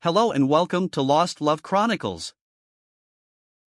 Hello and welcome to Lost Love Chronicles.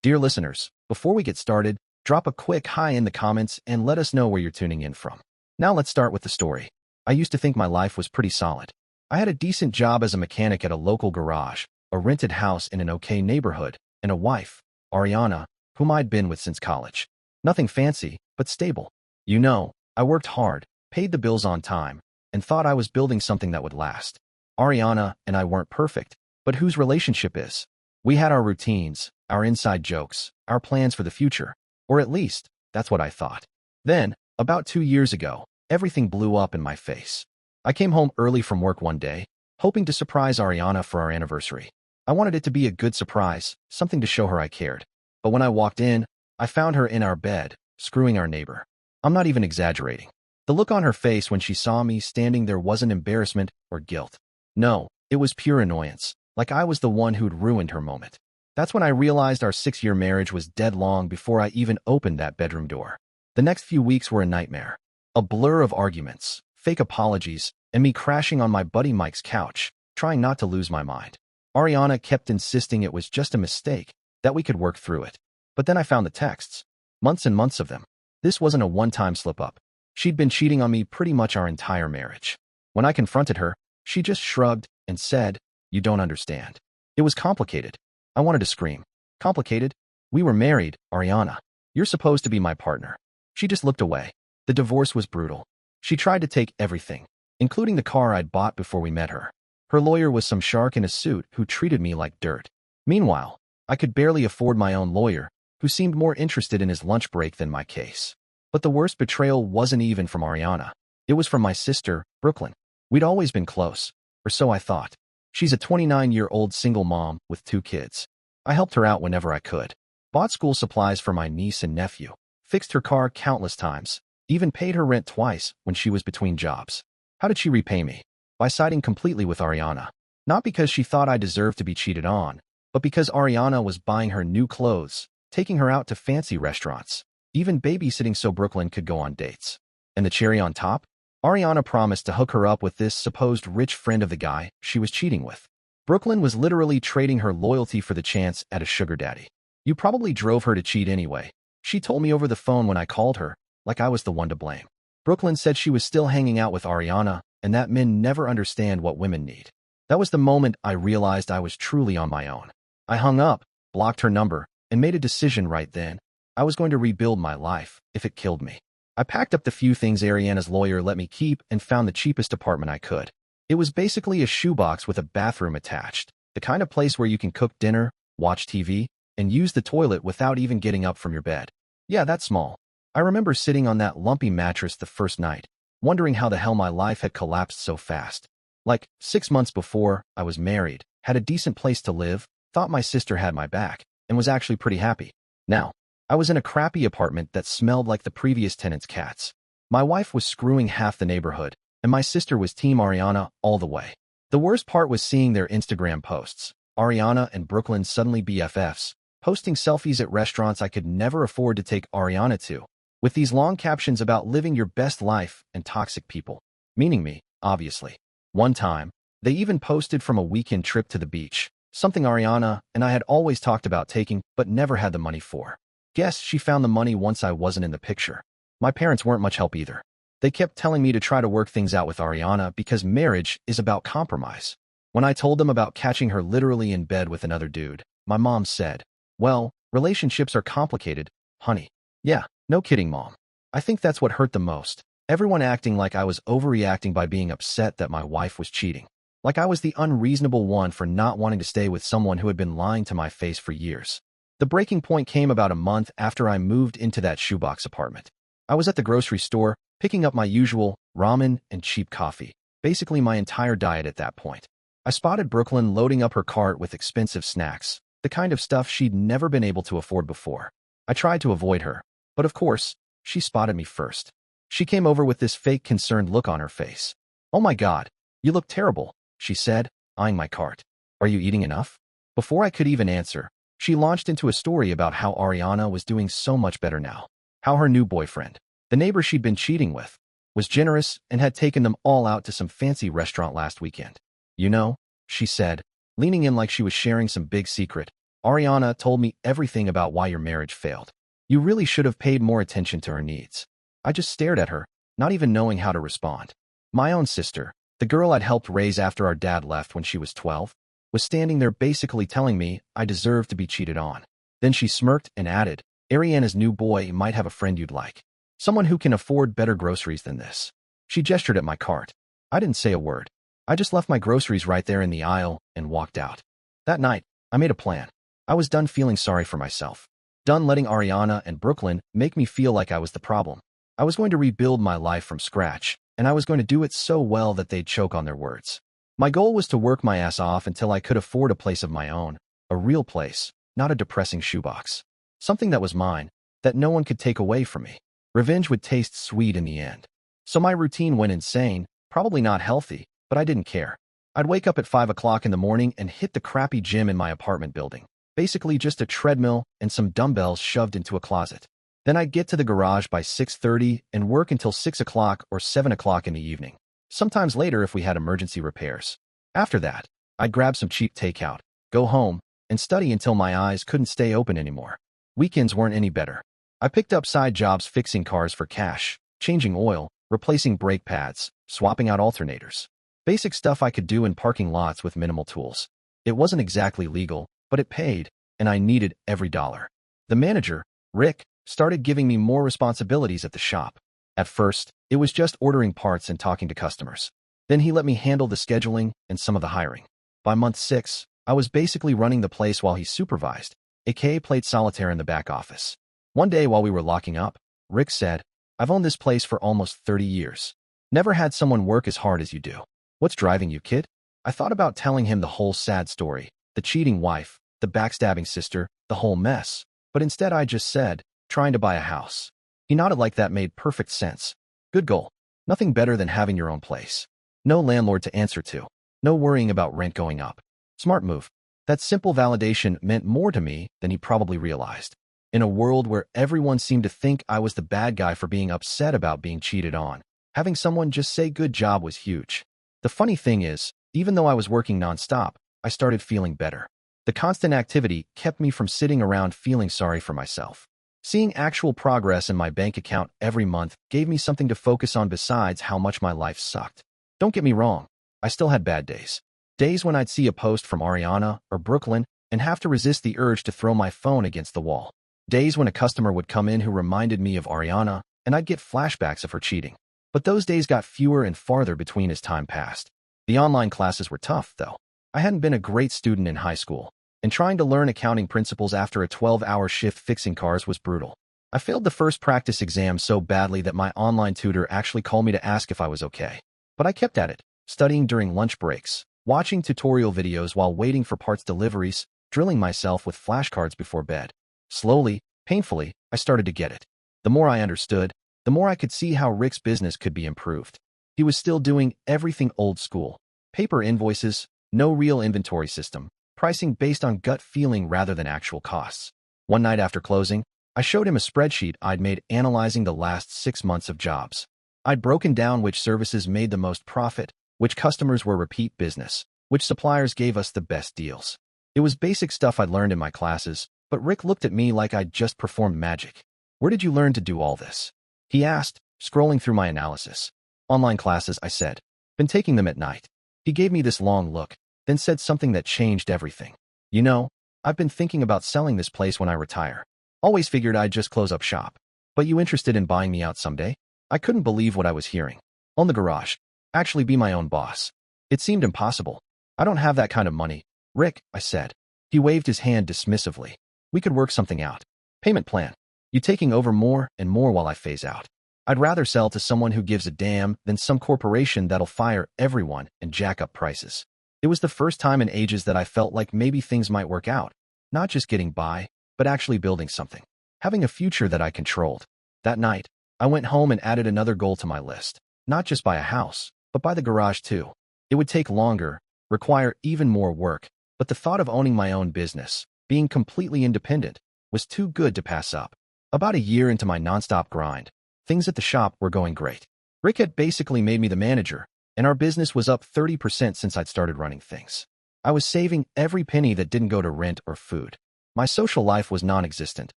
Dear listeners, before we get started, drop a quick hi in the comments and let us know where you're tuning in from. Now let's start with the story. I used to think my life was pretty solid. I had a decent job as a mechanic at a local garage, a rented house in an okay neighborhood, and a wife, Ariana, whom I'd been with since college. Nothing fancy, but stable. You know, I worked hard, paid the bills on time, and thought I was building something that would last. Ariana and I weren't perfect, but whose relationship is? We had our routines, our inside jokes, our plans for the future, or at least, that's what I thought. Then, about 2 years ago, everything blew up in my face. I came home early from work one day, hoping to surprise Ariana for our anniversary. I wanted it to be a good surprise, something to show her I cared. But when I walked in, I found her in our bed, screwing our neighbor. I'm not even exaggerating. The look on her face when she saw me standing there wasn't embarrassment or guilt. No, it was pure annoyance, like I was the one who'd ruined her moment. That's when I realized our 6-year marriage was dead long before I even opened that bedroom door. The next few weeks were a nightmare. A blur of arguments, fake apologies, and me crashing on my buddy Mike's couch, trying not to lose my mind. Ariana kept insisting it was just a mistake, that we could work through it. But then I found the texts. Months and months of them. This wasn't a one-time slip-up. She'd been cheating on me pretty much our entire marriage. When I confronted her, she just shrugged and said, "You don't understand. It was complicated." I wanted to scream. Complicated? We were married, Ariana. You're supposed to be my partner. She just looked away. The divorce was brutal. She tried to take everything, including the car I'd bought before we met her. Her lawyer was some shark in a suit who treated me like dirt. Meanwhile, I could barely afford my own lawyer, who seemed more interested in his lunch break than my case. But the worst betrayal wasn't even from Ariana. It was from my sister, Brooklyn. We'd always been close, or so I thought. She's a 29-year-old single mom with 2 kids. I helped her out whenever I could. Bought school supplies for my niece and nephew. Fixed her car countless times. Even paid her rent twice when she was between jobs. How did she repay me? By siding completely with Ariana. Not because she thought I deserved to be cheated on, but because Ariana was buying her new clothes, taking her out to fancy restaurants, even babysitting so Brooklyn could go on dates. And the cherry on top? Ariana promised to hook her up with this supposed rich friend of the guy she was cheating with. Brooklyn was literally trading her loyalty for the chance at a sugar daddy. You probably drove her to cheat anyway. She told me over the phone when I called her, like I was the one to blame. Brooklyn said she was still hanging out with Ariana and that men never understand what women need. That was the moment I realized I was truly on my own. I hung up, blocked her number, and made a decision right then. I was going to rebuild my life, if it killed me. I packed up the few things Ariana's lawyer let me keep and found the cheapest apartment I could. It was basically a shoebox with a bathroom attached, the kind of place where you can cook dinner, watch TV, and use the toilet without even getting up from your bed. Yeah, that's small. I remember sitting on that lumpy mattress the first night, wondering how the hell my life had collapsed so fast. Like, 6 months before, I was married, had a decent place to live, thought my sister had my back, and was actually pretty happy. Now, I was in a crappy apartment that smelled like the previous tenant's cats. My wife was screwing half the neighborhood, and my sister was Team Ariana all the way. The worst part was seeing their Instagram posts. Ariana and Brooklyn suddenly BFFs, posting selfies at restaurants I could never afford to take Ariana to, with these long captions about living your best life and toxic people. Meaning me, obviously. One time, they even posted from a weekend trip to the beach, something Ariana and I had always talked about taking but never had the money for. Guess she found the money once I wasn't in the picture. My parents weren't much help either. They kept telling me to try to work things out with Ariana because marriage is about compromise. When I told them about catching her literally in bed with another dude, my mom said, "Well, relationships are complicated, honey." Yeah, no kidding, Mom. I think that's what hurt the most. Everyone acting like I was overreacting by being upset that my wife was cheating. Like I was the unreasonable one for not wanting to stay with someone who had been lying to my face for years. The breaking point came about a month after I moved into that shoebox apartment. I was at the grocery store, picking up my usual ramen and cheap coffee, basically my entire diet at that point. I spotted Brooklyn loading up her cart with expensive snacks, the kind of stuff she'd never been able to afford before. I tried to avoid her, but of course, she spotted me first. She came over with this fake concerned look on her face. "Oh my God, you look terrible," she said, eyeing my cart. "Are you eating enough?" Before I could even answer, she launched into a story about how Ariana was doing so much better now. How her new boyfriend, the neighbor she'd been cheating with, was generous and had taken them all out to some fancy restaurant last weekend. "You know," she said, leaning in like she was sharing some big secret. Ariana told me everything about why your marriage failed. You really should have paid more attention to her needs. I just stared at her, not even knowing how to respond. My own sister, the girl I'd helped raise after our dad left when she was 12, was standing there basically telling me I deserved to be cheated on. Then she smirked and added, Ariana's new boy might have a friend you'd like. Someone who can afford better groceries than this. She gestured at my cart. I didn't say a word. I just left my groceries right there in the aisle and walked out. That night, I made a plan. I was done feeling sorry for myself. Done letting Ariana and Brooklyn make me feel like I was the problem. I was going to rebuild my life from scratch, and I was going to do it so well that they'd choke on their words. My goal was to work my ass off until I could afford a place of my own, a real place, not a depressing shoebox. Something that was mine, that no one could take away from me. Revenge would taste sweet in the end. So my routine went insane, probably not healthy, but I didn't care. I'd wake up at 5 o'clock in the morning and hit the crappy gym in my apartment building. Basically just a treadmill and some dumbbells shoved into a closet. Then I'd get to the garage by 6:30 and work until 6 o'clock or 7 o'clock in the evening. Sometimes later if we had emergency repairs. After that, I'd grab some cheap takeout, go home, and study until my eyes couldn't stay open anymore. Weekends weren't any better. I picked up side jobs fixing cars for cash, changing oil, replacing brake pads, swapping out alternators. Basic stuff I could do in parking lots with minimal tools. It wasn't exactly legal, but it paid, and I needed every dollar. The manager, Rick, started giving me more responsibilities at the shop. At first, it was just ordering parts and talking to customers. Then he let me handle the scheduling and some of the hiring. By month 6, I was basically running the place while he supervised, aka played solitaire in the back office. One day while we were locking up, Rick said, I've owned this place for almost 30 years. Never had someone work as hard as you do. What's driving you, kid? I thought about telling him the whole sad story, the cheating wife, the backstabbing sister, the whole mess, but instead I just said, trying to buy a house. He nodded like that made perfect sense. Good goal. Nothing better than having your own place. No landlord to answer to. No worrying about rent going up. Smart move. That simple validation meant more to me than he probably realized. In a world where everyone seemed to think I was the bad guy for being upset about being cheated on, having someone just say good job was huge. The funny thing is, even though I was working nonstop, I started feeling better. The constant activity kept me from sitting around feeling sorry for myself. Seeing actual progress in my bank account every month gave me something to focus on besides how much my life sucked. Don't get me wrong, I still had bad days. Days when I'd see a post from Ariana or Brooklyn and have to resist the urge to throw my phone against the wall. Days when a customer would come in who reminded me of Ariana and I'd get flashbacks of her cheating. But those days got fewer and farther between as time passed. The online classes were tough, though. I hadn't been a great student in high school, and trying to learn accounting principles after a 12-hour shift fixing cars was brutal. I failed the first practice exam so badly that my online tutor actually called me to ask if I was okay. But I kept at it, studying during lunch breaks, watching tutorial videos while waiting for parts deliveries, drilling myself with flashcards before bed. Slowly, painfully, I started to get it. The more I understood, the more I could see how Rick's business could be improved. He was still doing everything old school. Paper invoices, no real inventory system, pricing based on gut feeling rather than actual costs. One night after closing, I showed him a spreadsheet I'd made analyzing the last 6 months of jobs. I'd broken down which services made the most profit, which customers were repeat business, which suppliers gave us the best deals. It was basic stuff I'd learned in my classes, but Rick looked at me like I'd just performed magic. Where did you learn to do all this? He asked, scrolling through my analysis. Online classes, I said. Been taking them at night. He gave me this long look, then said something that changed everything. You know, I've been thinking about selling this place when I retire. Always figured I'd just close up shop. But you interested in buying me out someday? I couldn't believe what I was hearing. Own the garage. Actually be my own boss. It seemed impossible. I don't have that kind of money. Rick, I said. He waved his hand dismissively. We could work something out. Payment plan. You taking over more and more while I phase out. I'd rather sell to someone who gives a damn than some corporation that'll fire everyone and jack up prices. It was the first time in ages that I felt like maybe things might work out. Not just getting by, but actually building something. Having a future that I controlled. That night, I went home and added another goal to my list. Not just buy a house, but buy the garage too. It would take longer, require even more work, but the thought of owning my own business, being completely independent, was too good to pass up. About a year into my nonstop grind, things at the shop were going great. Rick had basically made me the manager, and our business was up 30% since I'd started running things. I was saving every penny that didn't go to rent or food. My social life was non-existent,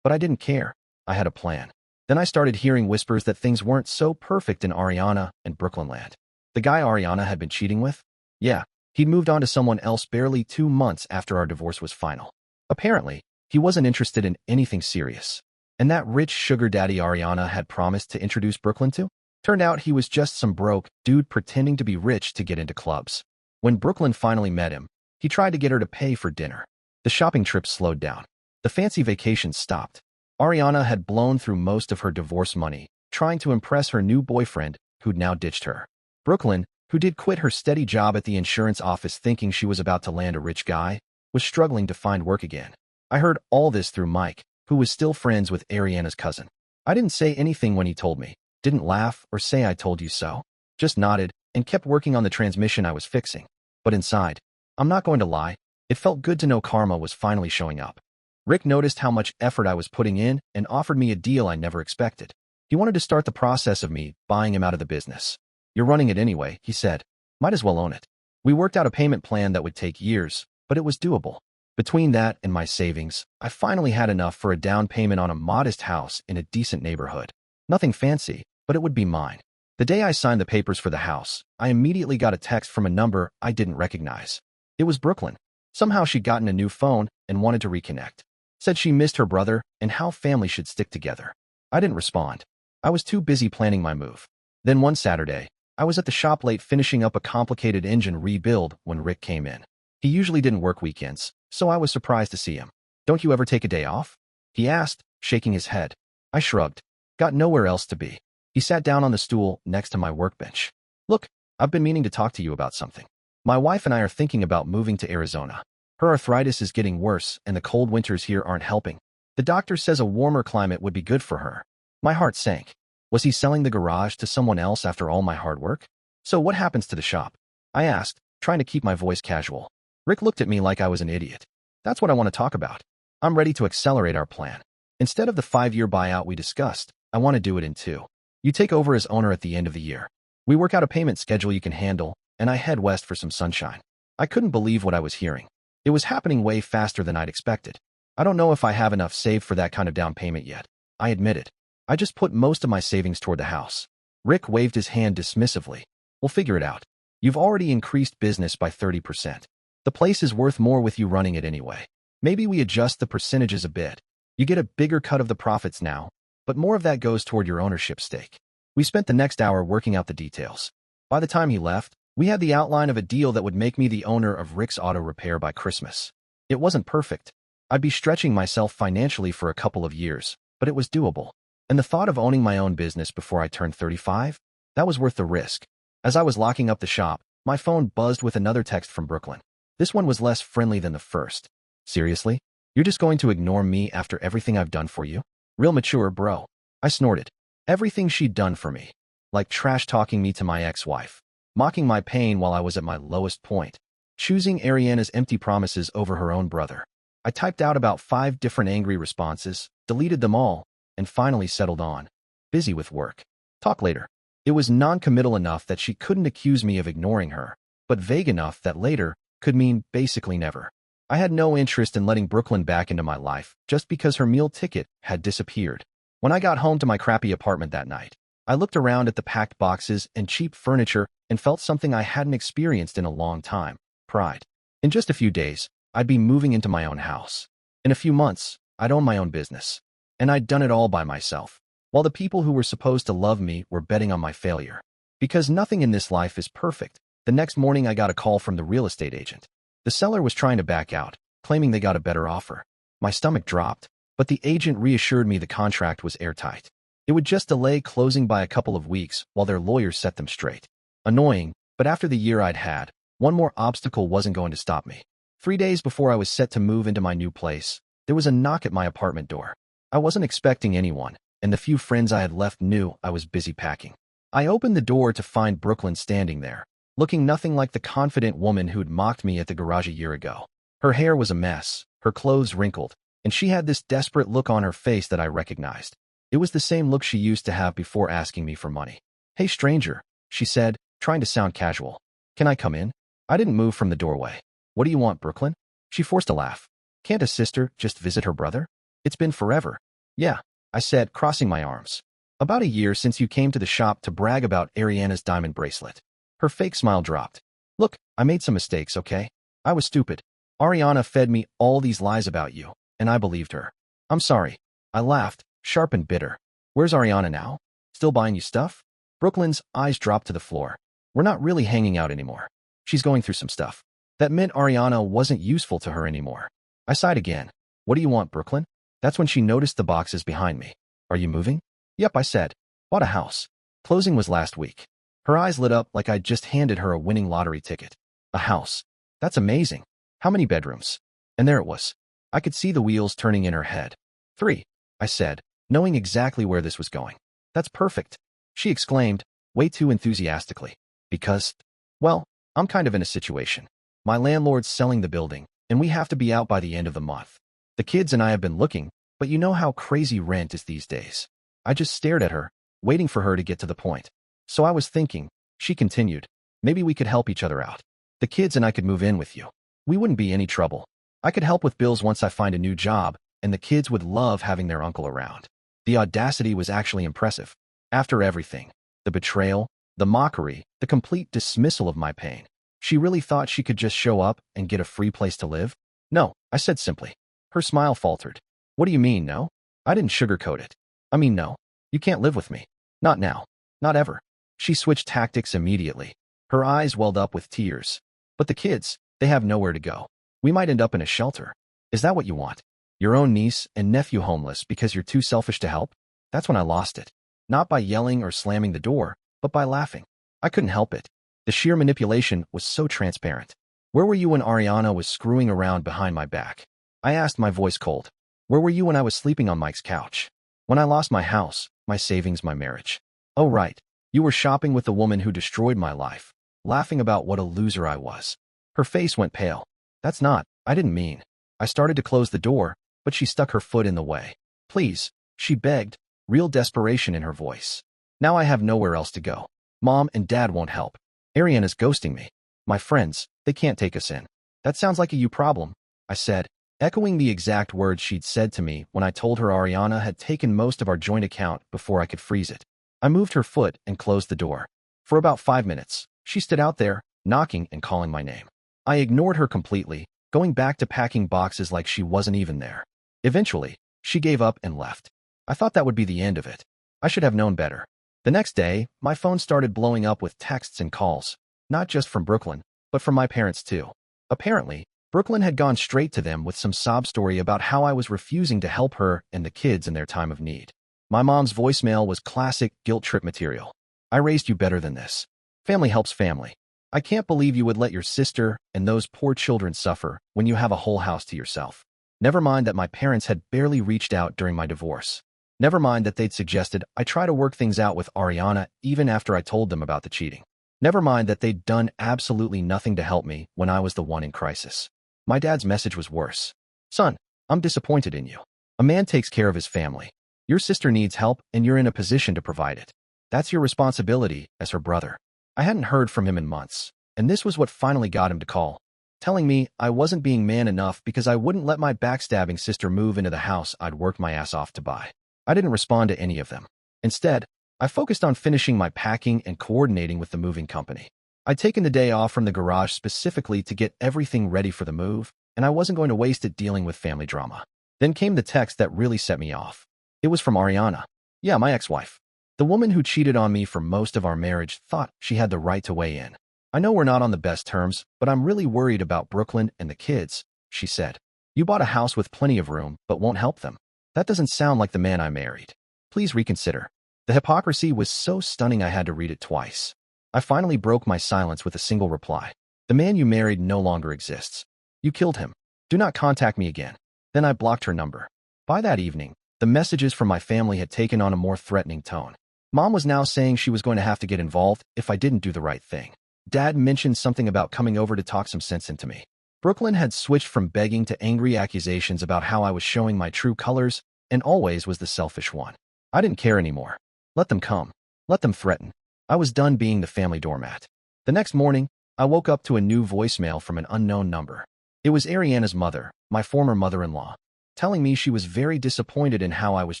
but I didn't care. I had a plan. Then I started hearing whispers that things weren't so perfect in Ariana and Brooklyn land. The guy Ariana had been cheating with? Yeah, he'd moved on to someone else barely 2 months after our divorce was final. Apparently, he wasn't interested in anything serious. And that rich sugar daddy Ariana had promised to introduce Brooklyn to? Turned out he was just some broke dude pretending to be rich to get into clubs. When Brooklyn finally met him, he tried to get her to pay for dinner. The shopping trips slowed down. The fancy vacations stopped. Ariana had blown through most of her divorce money, trying to impress her new boyfriend, who'd now ditched her. Brooklyn, who did quit her steady job at the insurance office thinking she was about to land a rich guy, was struggling to find work again. I heard all this through Mike, who was still friends with Ariana's cousin. I didn't say anything when he told me, didn't laugh or say I told you so. Just nodded and kept working on the transmission I was fixing. But inside, I'm not going to lie, it felt good to know karma was finally showing up. Rick noticed how much effort I was putting in and offered me a deal I never expected. He wanted to start the process of me buying him out of the business. You're running it anyway, he said. Might as well own it. We worked out a payment plan that would take years, but it was doable. Between that and my savings, I finally had enough for a down payment on a modest house in a decent neighborhood. Nothing fancy, but it would be mine. The day I signed the papers for the house, I immediately got a text from a number I didn't recognize. It was Brooklyn. Somehow she'd gotten a new phone and wanted to reconnect. Said she missed her brother and how family should stick together. I didn't respond. I was too busy planning my move. Then one Saturday, I was at the shop late finishing up a complicated engine rebuild when Rick came in. He usually didn't work weekends, so I was surprised to see him. Don't you ever take a day off? He asked, shaking his head. I shrugged. Got nowhere else to be. He sat down on the stool next to my workbench. Look, I've been meaning to talk to you about something. My wife and I are thinking about moving to Arizona. Her arthritis is getting worse and the cold winters here aren't helping. The doctor says a warmer climate would be good for her. My heart sank. Was he selling the garage to someone else after all my hard work? So what happens to the shop? I asked, trying to keep my voice casual. Rick looked at me like I was an idiot. That's what I want to talk about. I'm ready to accelerate our plan. Instead of the 5-year buyout we discussed, I want to do it in 2. You take over as owner at the end of the year. We work out a payment schedule you can handle, and I head west for some sunshine. I couldn't believe what I was hearing. It was happening way faster than I'd expected. I don't know if I have enough saved for that kind of down payment yet. I admitted. I just put most of my savings toward the house. Rick waved his hand dismissively. We'll figure it out. You've already increased business by 30%. The place is worth more with you running it anyway. Maybe we adjust the percentages a bit. You get a bigger cut of the profits now, but more of that goes toward your ownership stake. We spent the next hour working out the details. By the time he left, we had the outline of a deal that would make me the owner of Rick's Auto Repair by Christmas. It wasn't perfect. I'd be stretching myself financially for a couple of years, but it was doable. And the thought of owning my own business before I turned 35? That was worth the risk. As I was locking up the shop, my phone buzzed with another text from Brooklyn. This one was less friendly than the first. Seriously? You're just going to ignore me after everything I've done for you? Real mature, bro. I snorted. Everything she'd done for me. Like trash-talking me to my ex-wife. Mocking my pain while I was at my lowest point. Choosing Ariana's empty promises over her own brother. I typed out about 5 different angry responses, deleted them all, and finally settled on. Busy with work. Talk later. It was non-committal enough that she couldn't accuse me of ignoring her, but vague enough that later could mean basically never. I had no interest in letting Brooklyn back into my life just because her meal ticket had disappeared. When I got home to my crappy apartment that night, I looked around at the packed boxes and cheap furniture and felt something I hadn't experienced in a long time. Pride. In just a few days, I'd be moving into my own house. In a few months, I'd own my own business. And I'd done it all by myself, while the people who were supposed to love me were betting on my failure. Because nothing in this life is perfect, the next morning I got a call from the real estate agent. The seller was trying to back out, claiming they got a better offer. My stomach dropped, but the agent reassured me the contract was airtight. It would just delay closing by a couple of weeks while their lawyers set them straight. Annoying, but after the year I'd had, one more obstacle wasn't going to stop me. 3 days before I was set to move into my new place, there was a knock at my apartment door. I wasn't expecting anyone, and the few friends I had left knew I was busy packing. I opened the door to find Brooklyn standing there, looking nothing like the confident woman who'd mocked me at the garage a year ago. Her hair was a mess, her clothes wrinkled, and she had this desperate look on her face that I recognized. It was the same look she used to have before asking me for money. "Hey, stranger," she said, trying to sound casual. "Can I come in?" I didn't move from the doorway. What do you want, Brooklyn? She forced a laugh. Can't a sister just visit her brother? It's been forever. Yeah, I said, crossing my arms. About a year since you came to the shop to brag about Ariana's diamond bracelet. Her fake smile dropped. Look, I made some mistakes, okay? I was stupid. Ariana fed me all these lies about you, and I believed her. I'm sorry. I laughed, sharp and bitter. Where's Ariana now? Still buying you stuff? Brooklyn's eyes dropped to the floor. We're not really hanging out anymore. She's going through some stuff. That meant Ariana wasn't useful to her anymore. I sighed again. What do you want, Brooklyn? That's when she noticed the boxes behind me. Are you moving? Yep, I said. Bought a house. Closing was last week. Her eyes lit up like I'd just handed her a winning lottery ticket. A house. That's amazing. How many bedrooms? And there it was. I could see the wheels turning in her head. 3, I said, knowing exactly where this was going. That's perfect. She exclaimed, way too enthusiastically. Because, well, I'm kind of in a situation. My landlord's selling the building, and we have to be out by the end of the month. The kids and I have been looking, but you know how crazy rent is these days. I just stared at her, waiting for her to get to the point. So I was thinking, she continued, maybe we could help each other out. The kids and I could move in with you. We wouldn't be any trouble. I could help with bills once I find a new job, and the kids would love having their uncle around. The audacity was actually impressive. After everything, the betrayal, the mockery, the complete dismissal of my pain, she really thought she could just show up and get a free place to live? No, I said simply. Her smile faltered. What do you mean, no? I didn't sugarcoat it. I mean, no. You can't live with me. Not now. Not ever. She switched tactics immediately. Her eyes welled up with tears. But the kids, they have nowhere to go. We might end up in a shelter. Is that what you want? Your own niece and nephew homeless because you're too selfish to help? That's when I lost it. Not by yelling or slamming the door, but by laughing. I couldn't help it. The sheer manipulation was so transparent. Where were you when Ariana was screwing around behind my back? I asked, my voice cold. Where were you when I was sleeping on Mike's couch? When I lost my house, my savings, my marriage? Oh, right. You were shopping with the woman who destroyed my life, laughing about what a loser I was. Her face went pale. That's not, I didn't mean. I started to close the door, but she stuck her foot in the way. Please, she begged, real desperation in her voice. Now I have nowhere else to go. Mom and Dad won't help. Ariana's ghosting me. My friends, they can't take us in. That sounds like a you problem, I said, echoing the exact words she'd said to me when I told her Ariana had taken most of our joint account before I could freeze it. I moved her foot and closed the door. For about 5 minutes, she stood out there, knocking and calling my name. I ignored her completely, going back to packing boxes like she wasn't even there. Eventually, she gave up and left. I thought that would be the end of it. I should have known better. The next day, my phone started blowing up with texts and calls, not just from Brooklyn, but from my parents too. Apparently, Brooklyn had gone straight to them with some sob story about how I was refusing to help her and the kids in their time of need. My mom's voicemail was classic guilt trip material. I raised you better than this. Family helps family. I can't believe you would let your sister and those poor children suffer when you have a whole house to yourself. Never mind that my parents had barely reached out during my divorce. Never mind that they'd suggested I try to work things out with Ariana even after I told them about the cheating. Never mind that they'd done absolutely nothing to help me when I was the one in crisis. My dad's message was worse. Son, I'm disappointed in you. A man takes care of his family. Your sister needs help and you're in a position to provide it. That's your responsibility as her brother. I hadn't heard from him in months, and this was what finally got him to call, telling me I wasn't being man enough because I wouldn't let my backstabbing sister move into the house I'd worked my ass off to buy. I didn't respond to any of them. Instead, I focused on finishing my packing and coordinating with the moving company. I'd taken the day off from the garage specifically to get everything ready for the move, and I wasn't going to waste it dealing with family drama. Then came the text that really set me off. It was from Ariana. Yeah, my ex-wife. The woman who cheated on me for most of our marriage thought she had the right to weigh in. I know we're not on the best terms, but I'm really worried about Brooklyn and the kids, she said. You bought a house with plenty of room, but won't help them. That doesn't sound like the man I married. Please reconsider. The hypocrisy was so stunning I had to read it twice. I finally broke my silence with a single reply. The man you married no longer exists. You killed him. Do not contact me again. Then I blocked her number. By that evening, the messages from my family had taken on a more threatening tone. Mom was now saying she was going to have to get involved if I didn't do the right thing. Dad mentioned something about coming over to talk some sense into me. Brooklyn had switched from begging to angry accusations about how I was showing my true colors and always was the selfish one. I didn't care anymore. Let them come. Let them threaten. I was done being the family doormat. The next morning, I woke up to a new voicemail from an unknown number. It was Ariana's mother, my former mother-in-law, telling me she was very disappointed in how I was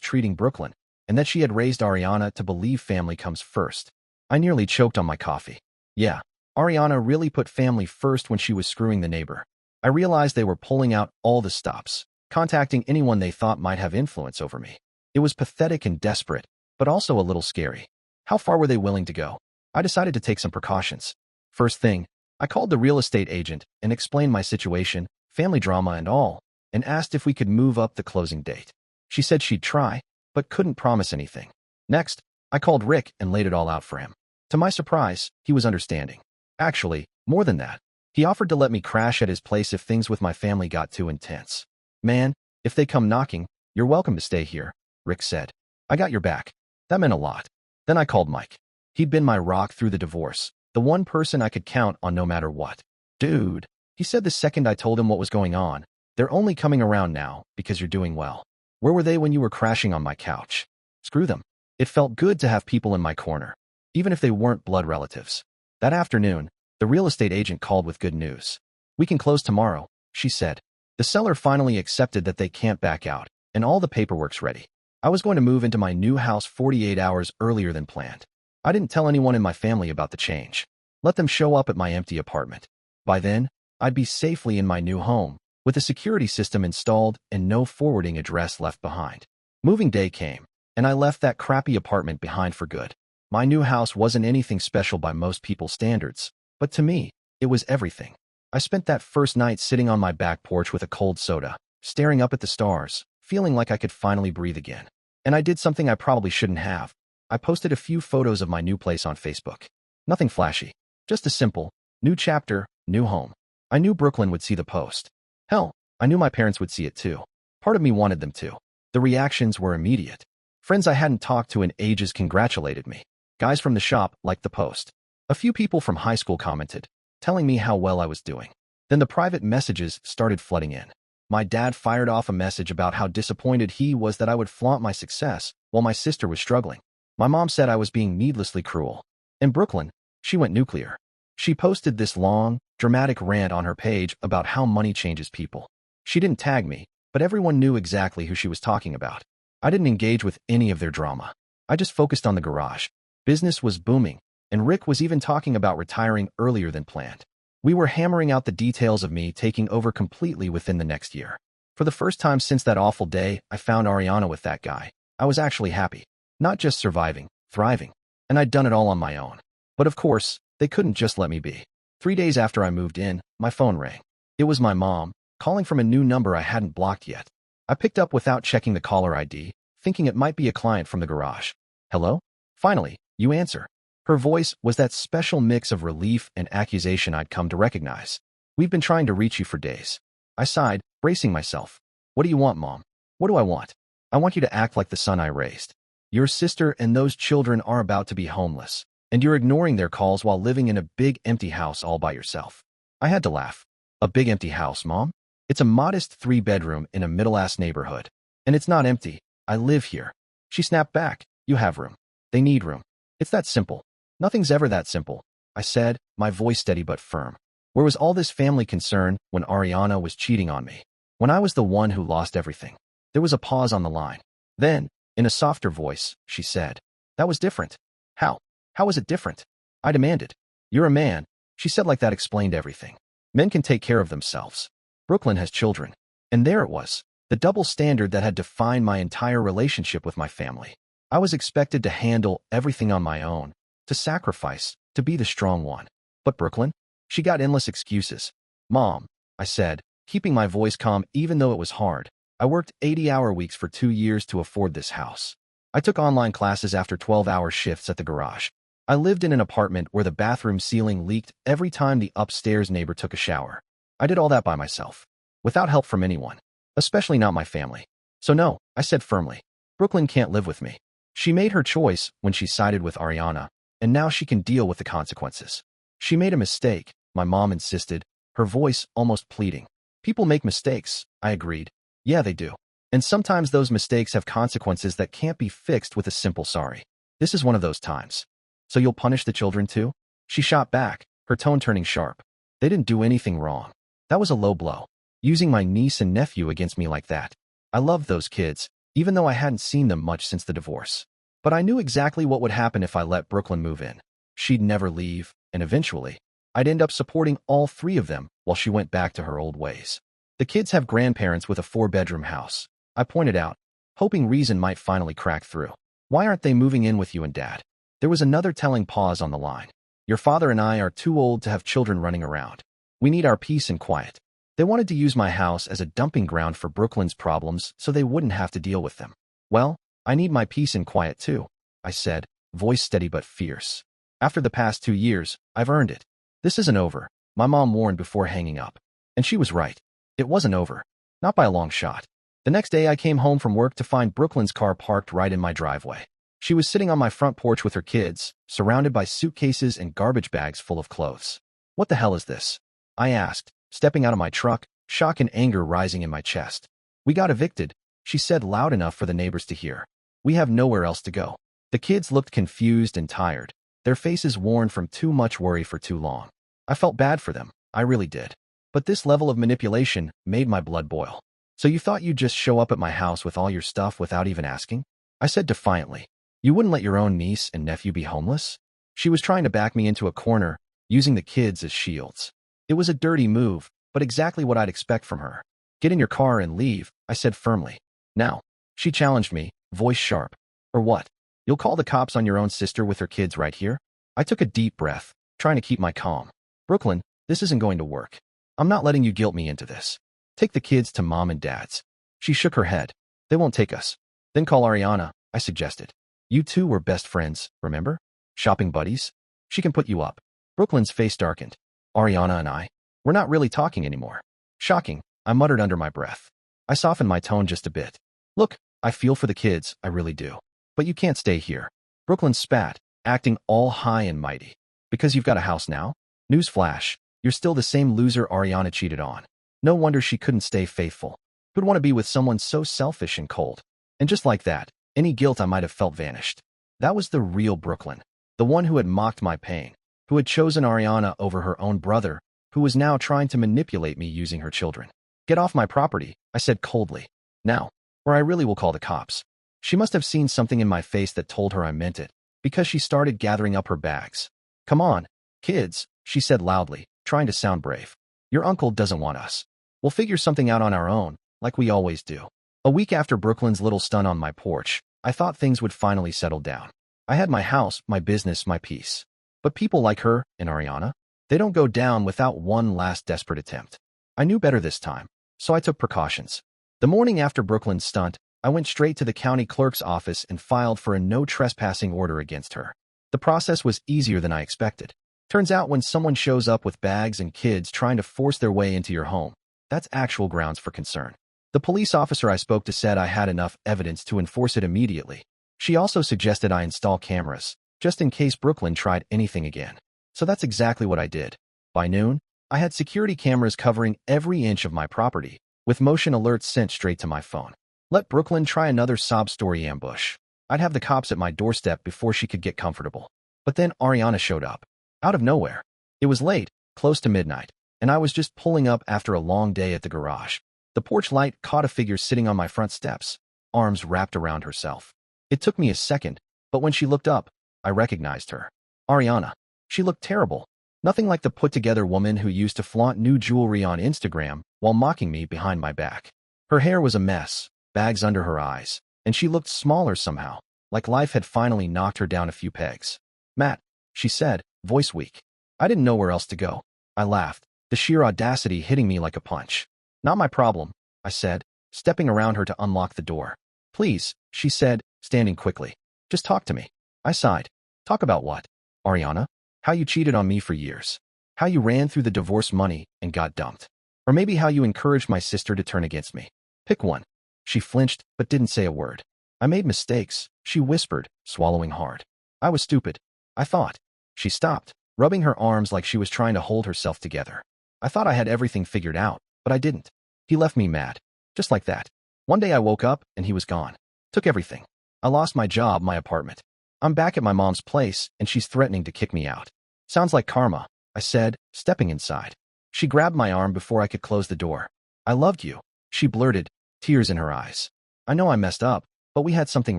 treating Brooklyn and that she had raised Ariana to believe family comes first. I nearly choked on my coffee. Yeah, Ariana really put family first when she was screwing the neighbor. I realized they were pulling out all the stops, contacting anyone they thought might have influence over me. It was pathetic and desperate, but also a little scary. How far were they willing to go? I decided to take some precautions. First thing, I called the real estate agent and explained my situation, family drama and all, and asked if we could move up the closing date. She said she'd try, but couldn't promise anything. Next, I called Rick and laid it all out for him. To my surprise, he was understanding. Actually, more than that, he offered to let me crash at his place if things with my family got too intense. Man, if they come knocking, you're welcome to stay here, Rick said. I got your back. That meant a lot. Then I called Mike. He'd been my rock through the divorce, the one person I could count on no matter what. Dude, he said the second I told him what was going on, they're only coming around now because you're doing well. Where were they when you were crashing on my couch? Screw them. It felt good to have people in my corner, even if they weren't blood relatives. That afternoon, the real estate agent called with good news. We can close tomorrow, she said. The seller finally accepted that they can't back out, and all the paperwork's ready. I was going to move into my new house 48 hours earlier than planned. I didn't tell anyone in my family about the change. Let them show up at my empty apartment. By then, I'd be safely in my new home, with a security system installed and no forwarding address left behind. Moving day came, and I left that crappy apartment behind for good. My new house wasn't anything special by most people's standards, but to me, it was everything. I spent that first night sitting on my back porch with a cold soda, staring up at the stars, feeling like I could finally breathe again. And I did something I probably shouldn't have. I posted a few photos of my new place on Facebook. Nothing flashy, just a simple, new chapter, new home. I knew Brooklyn would see the post. Hell, I knew my parents would see it too. Part of me wanted them to. The reactions were immediate. Friends I hadn't talked to in ages congratulated me. Guys from the shop liked the post. A few people from high school commented, telling me how well I was doing. Then the private messages started flooding in. My dad fired off a message about how disappointed he was that I would flaunt my success while my sister was struggling. My mom said I was being needlessly cruel. In Brooklyn, she went nuclear. She posted this long, dramatic rant on her page about how money changes people. She didn't tag me, but everyone knew exactly who she was talking about. I didn't engage with any of their drama. I just focused on the garage. Business was booming, and Rick was even talking about retiring earlier than planned. We were hammering out the details of me taking over completely within the next year. For the first time since that awful day I found Ariana with that guy, I was actually happy. Not just surviving, thriving. And I'd done it all on my own. But of course, they couldn't just let me be. 3 days after I moved in, my phone rang. It was my mom, calling from a new number I hadn't blocked yet. I picked up without checking the caller ID, thinking it might be a client from the garage. Hello? Finally, you answer. Her voice was that special mix of relief and accusation I'd come to recognize. We've been trying to reach you for days. I sighed, bracing myself. What do you want, Mom? What do I want? I want you to act like the son I raised. Your sister and those children are about to be homeless, and you're ignoring their calls while living in a big empty house all by yourself. I had to laugh. A big empty house, Mom? It's a modest 3-bedroom in a middle-ass neighborhood. And it's not empty. I live here. She snapped back. You have room. They need room. It's that simple. Nothing's ever that simple, I said, my voice steady but firm. Where was all this family concern when Ariana was cheating on me? When I was the one who lost everything? There was a pause on the line. Then, in a softer voice, she said, that was different. How? How was it different? I demanded. You're a man. She said like that explained everything. Men can take care of themselves. Brooklyn has children. And there it was, the double standard that had defined my entire relationship with my family. I was expected to handle everything on my own, to sacrifice, to be the strong one. But Brooklyn? She got endless excuses. Mom, I said, keeping my voice calm even though it was hard. I worked 80-hour weeks for 2 years to afford this house. I took online classes after 12-hour shifts at the garage. I lived in an apartment where the bathroom ceiling leaked every time the upstairs neighbor took a shower. I did all that by myself, without help from anyone, especially not my family. So no, I said firmly. Brooklyn can't live with me. She made her choice when she sided with Ariana, and now she can deal with the consequences. She made a mistake, my mom insisted, her voice almost pleading. People make mistakes, I agreed. Yeah, they do. And sometimes those mistakes have consequences that can't be fixed with a simple sorry. This is one of those times. So you'll punish the children too? She shot back, her tone turning sharp. They didn't do anything wrong. That was a low blow. Using my niece and nephew against me like that. I loved those kids, even though I hadn't seen them much since the divorce. But I knew exactly what would happen if I let Brooklyn move in. She'd never leave, and eventually, I'd end up supporting all three of them while she went back to her old ways. The kids have grandparents with a 4-bedroom house, I pointed out, hoping reason might finally crack through. Why aren't they moving in with you and Dad? There was another telling pause on the line. Your father and I are too old to have children running around. We need our peace and quiet. They wanted to use my house as a dumping ground for Brooklyn's problems so they wouldn't have to deal with them. Well, I need my peace and quiet too, I said, voice steady but fierce. After the past 2 years, I've earned it. This isn't over, my mom warned before hanging up. And she was right. It wasn't over. Not by a long shot. The next day I came home from work to find Brooklyn's car parked right in my driveway. She was sitting on my front porch with her kids, surrounded by suitcases and garbage bags full of clothes. What the hell is this? I asked, stepping out of my truck, shock and anger rising in my chest. We got evicted, she said loud enough for the neighbors to hear. We have nowhere else to go. The kids looked confused and tired, their faces worn from too much worry for too long. I felt bad for them, I really did. But this level of manipulation made my blood boil. So you thought you'd just show up at my house with all your stuff without even asking? I said defiantly. You wouldn't let your own niece and nephew be homeless? She was trying to back me into a corner, using the kids as shields. It was a dirty move, but exactly what I'd expect from her. Get in your car and leave, I said firmly. Now, she challenged me, voice sharp. Or what? You'll call the cops on your own sister with her kids right here? I took a deep breath, trying to keep my calm. Brooklyn, this isn't going to work. I'm not letting you guilt me into this. Take the kids to Mom and Dad's. She shook her head. They won't take us. Then call Ariana, I suggested. You two were best friends, remember? Shopping buddies? She can put you up. Brooklyn's face darkened. Ariana and I, we're not really talking anymore. Shocking, I muttered under my breath. I softened my tone just a bit. Look, I feel for the kids, I really do. But you can't stay here. Brooklyn spat, acting all high and mighty. Because you've got a house now? Newsflash, you're still the same loser Ariana cheated on. No wonder she couldn't stay faithful. Who'd want to be with someone so selfish and cold? And just like that, any guilt I might have felt vanished. That was the real Brooklyn, the one who had mocked my pain, who had chosen Ariana over her own brother, who was now trying to manipulate me using her children. Get off my property, I said coldly. Now, or I really will call the cops. She must have seen something in my face that told her I meant it, because she started gathering up her bags. Come on, kids, she said loudly, trying to sound brave. Your uncle doesn't want us. We'll figure something out on our own, like we always do. A week after Brooklyn's little stunt on my porch, I thought things would finally settle down. I had my house, my business, my peace. But people like her and Ariana, they don't go down without one last desperate attempt. I knew better this time, so I took precautions. The morning after Brooklyn's stunt, I went straight to the county clerk's office and filed for a no trespassing order against her. The process was easier than I expected. Turns out when someone shows up with bags and kids trying to force their way into your home, that's actual grounds for concern. The police officer I spoke to said I had enough evidence to enforce it immediately. She also suggested I install cameras, just in case Brooklyn tried anything again. So that's exactly what I did. By noon, I had security cameras covering every inch of my property, with motion alerts sent straight to my phone. Let Brooklyn try another sob story ambush. I'd have the cops at my doorstep before she could get comfortable. But then Ariana showed up. Out of nowhere. It was late, close to midnight, and I was just pulling up after a long day at the garage. The porch light caught a figure sitting on my front steps, arms wrapped around herself. It took me a second, but when she looked up, I recognized her. Ariana. She looked terrible. Nothing like the put-together woman who used to flaunt new jewelry on Instagram while mocking me behind my back. Her hair was a mess, bags under her eyes, and she looked smaller somehow, like life had finally knocked her down a few pegs. Matt, she said, voice weak. I didn't know where else to go. I laughed, the sheer audacity hitting me like a punch. Not my problem, I said, stepping around her to unlock the door. Please, she said, standing quickly. Just talk to me. I sighed. Talk about what? Ariana? How you cheated on me for years. How you ran through the divorce money and got dumped. Or maybe how you encouraged my sister to turn against me. Pick one. She flinched, but didn't say a word. I made mistakes, she whispered, swallowing hard. I was stupid. I thought. She stopped, rubbing her arms like she was trying to hold herself together. I thought I had everything figured out, but I didn't. He left me mad. Just like that. One day I woke up and he was gone. Took everything. I lost my job, my apartment. I'm back at my mom's place and she's threatening to kick me out. Sounds like karma, I I said, stepping inside. She grabbed my arm before I could close the door. I loved you, she blurted, tears in her eyes. I know I messed up, but we had something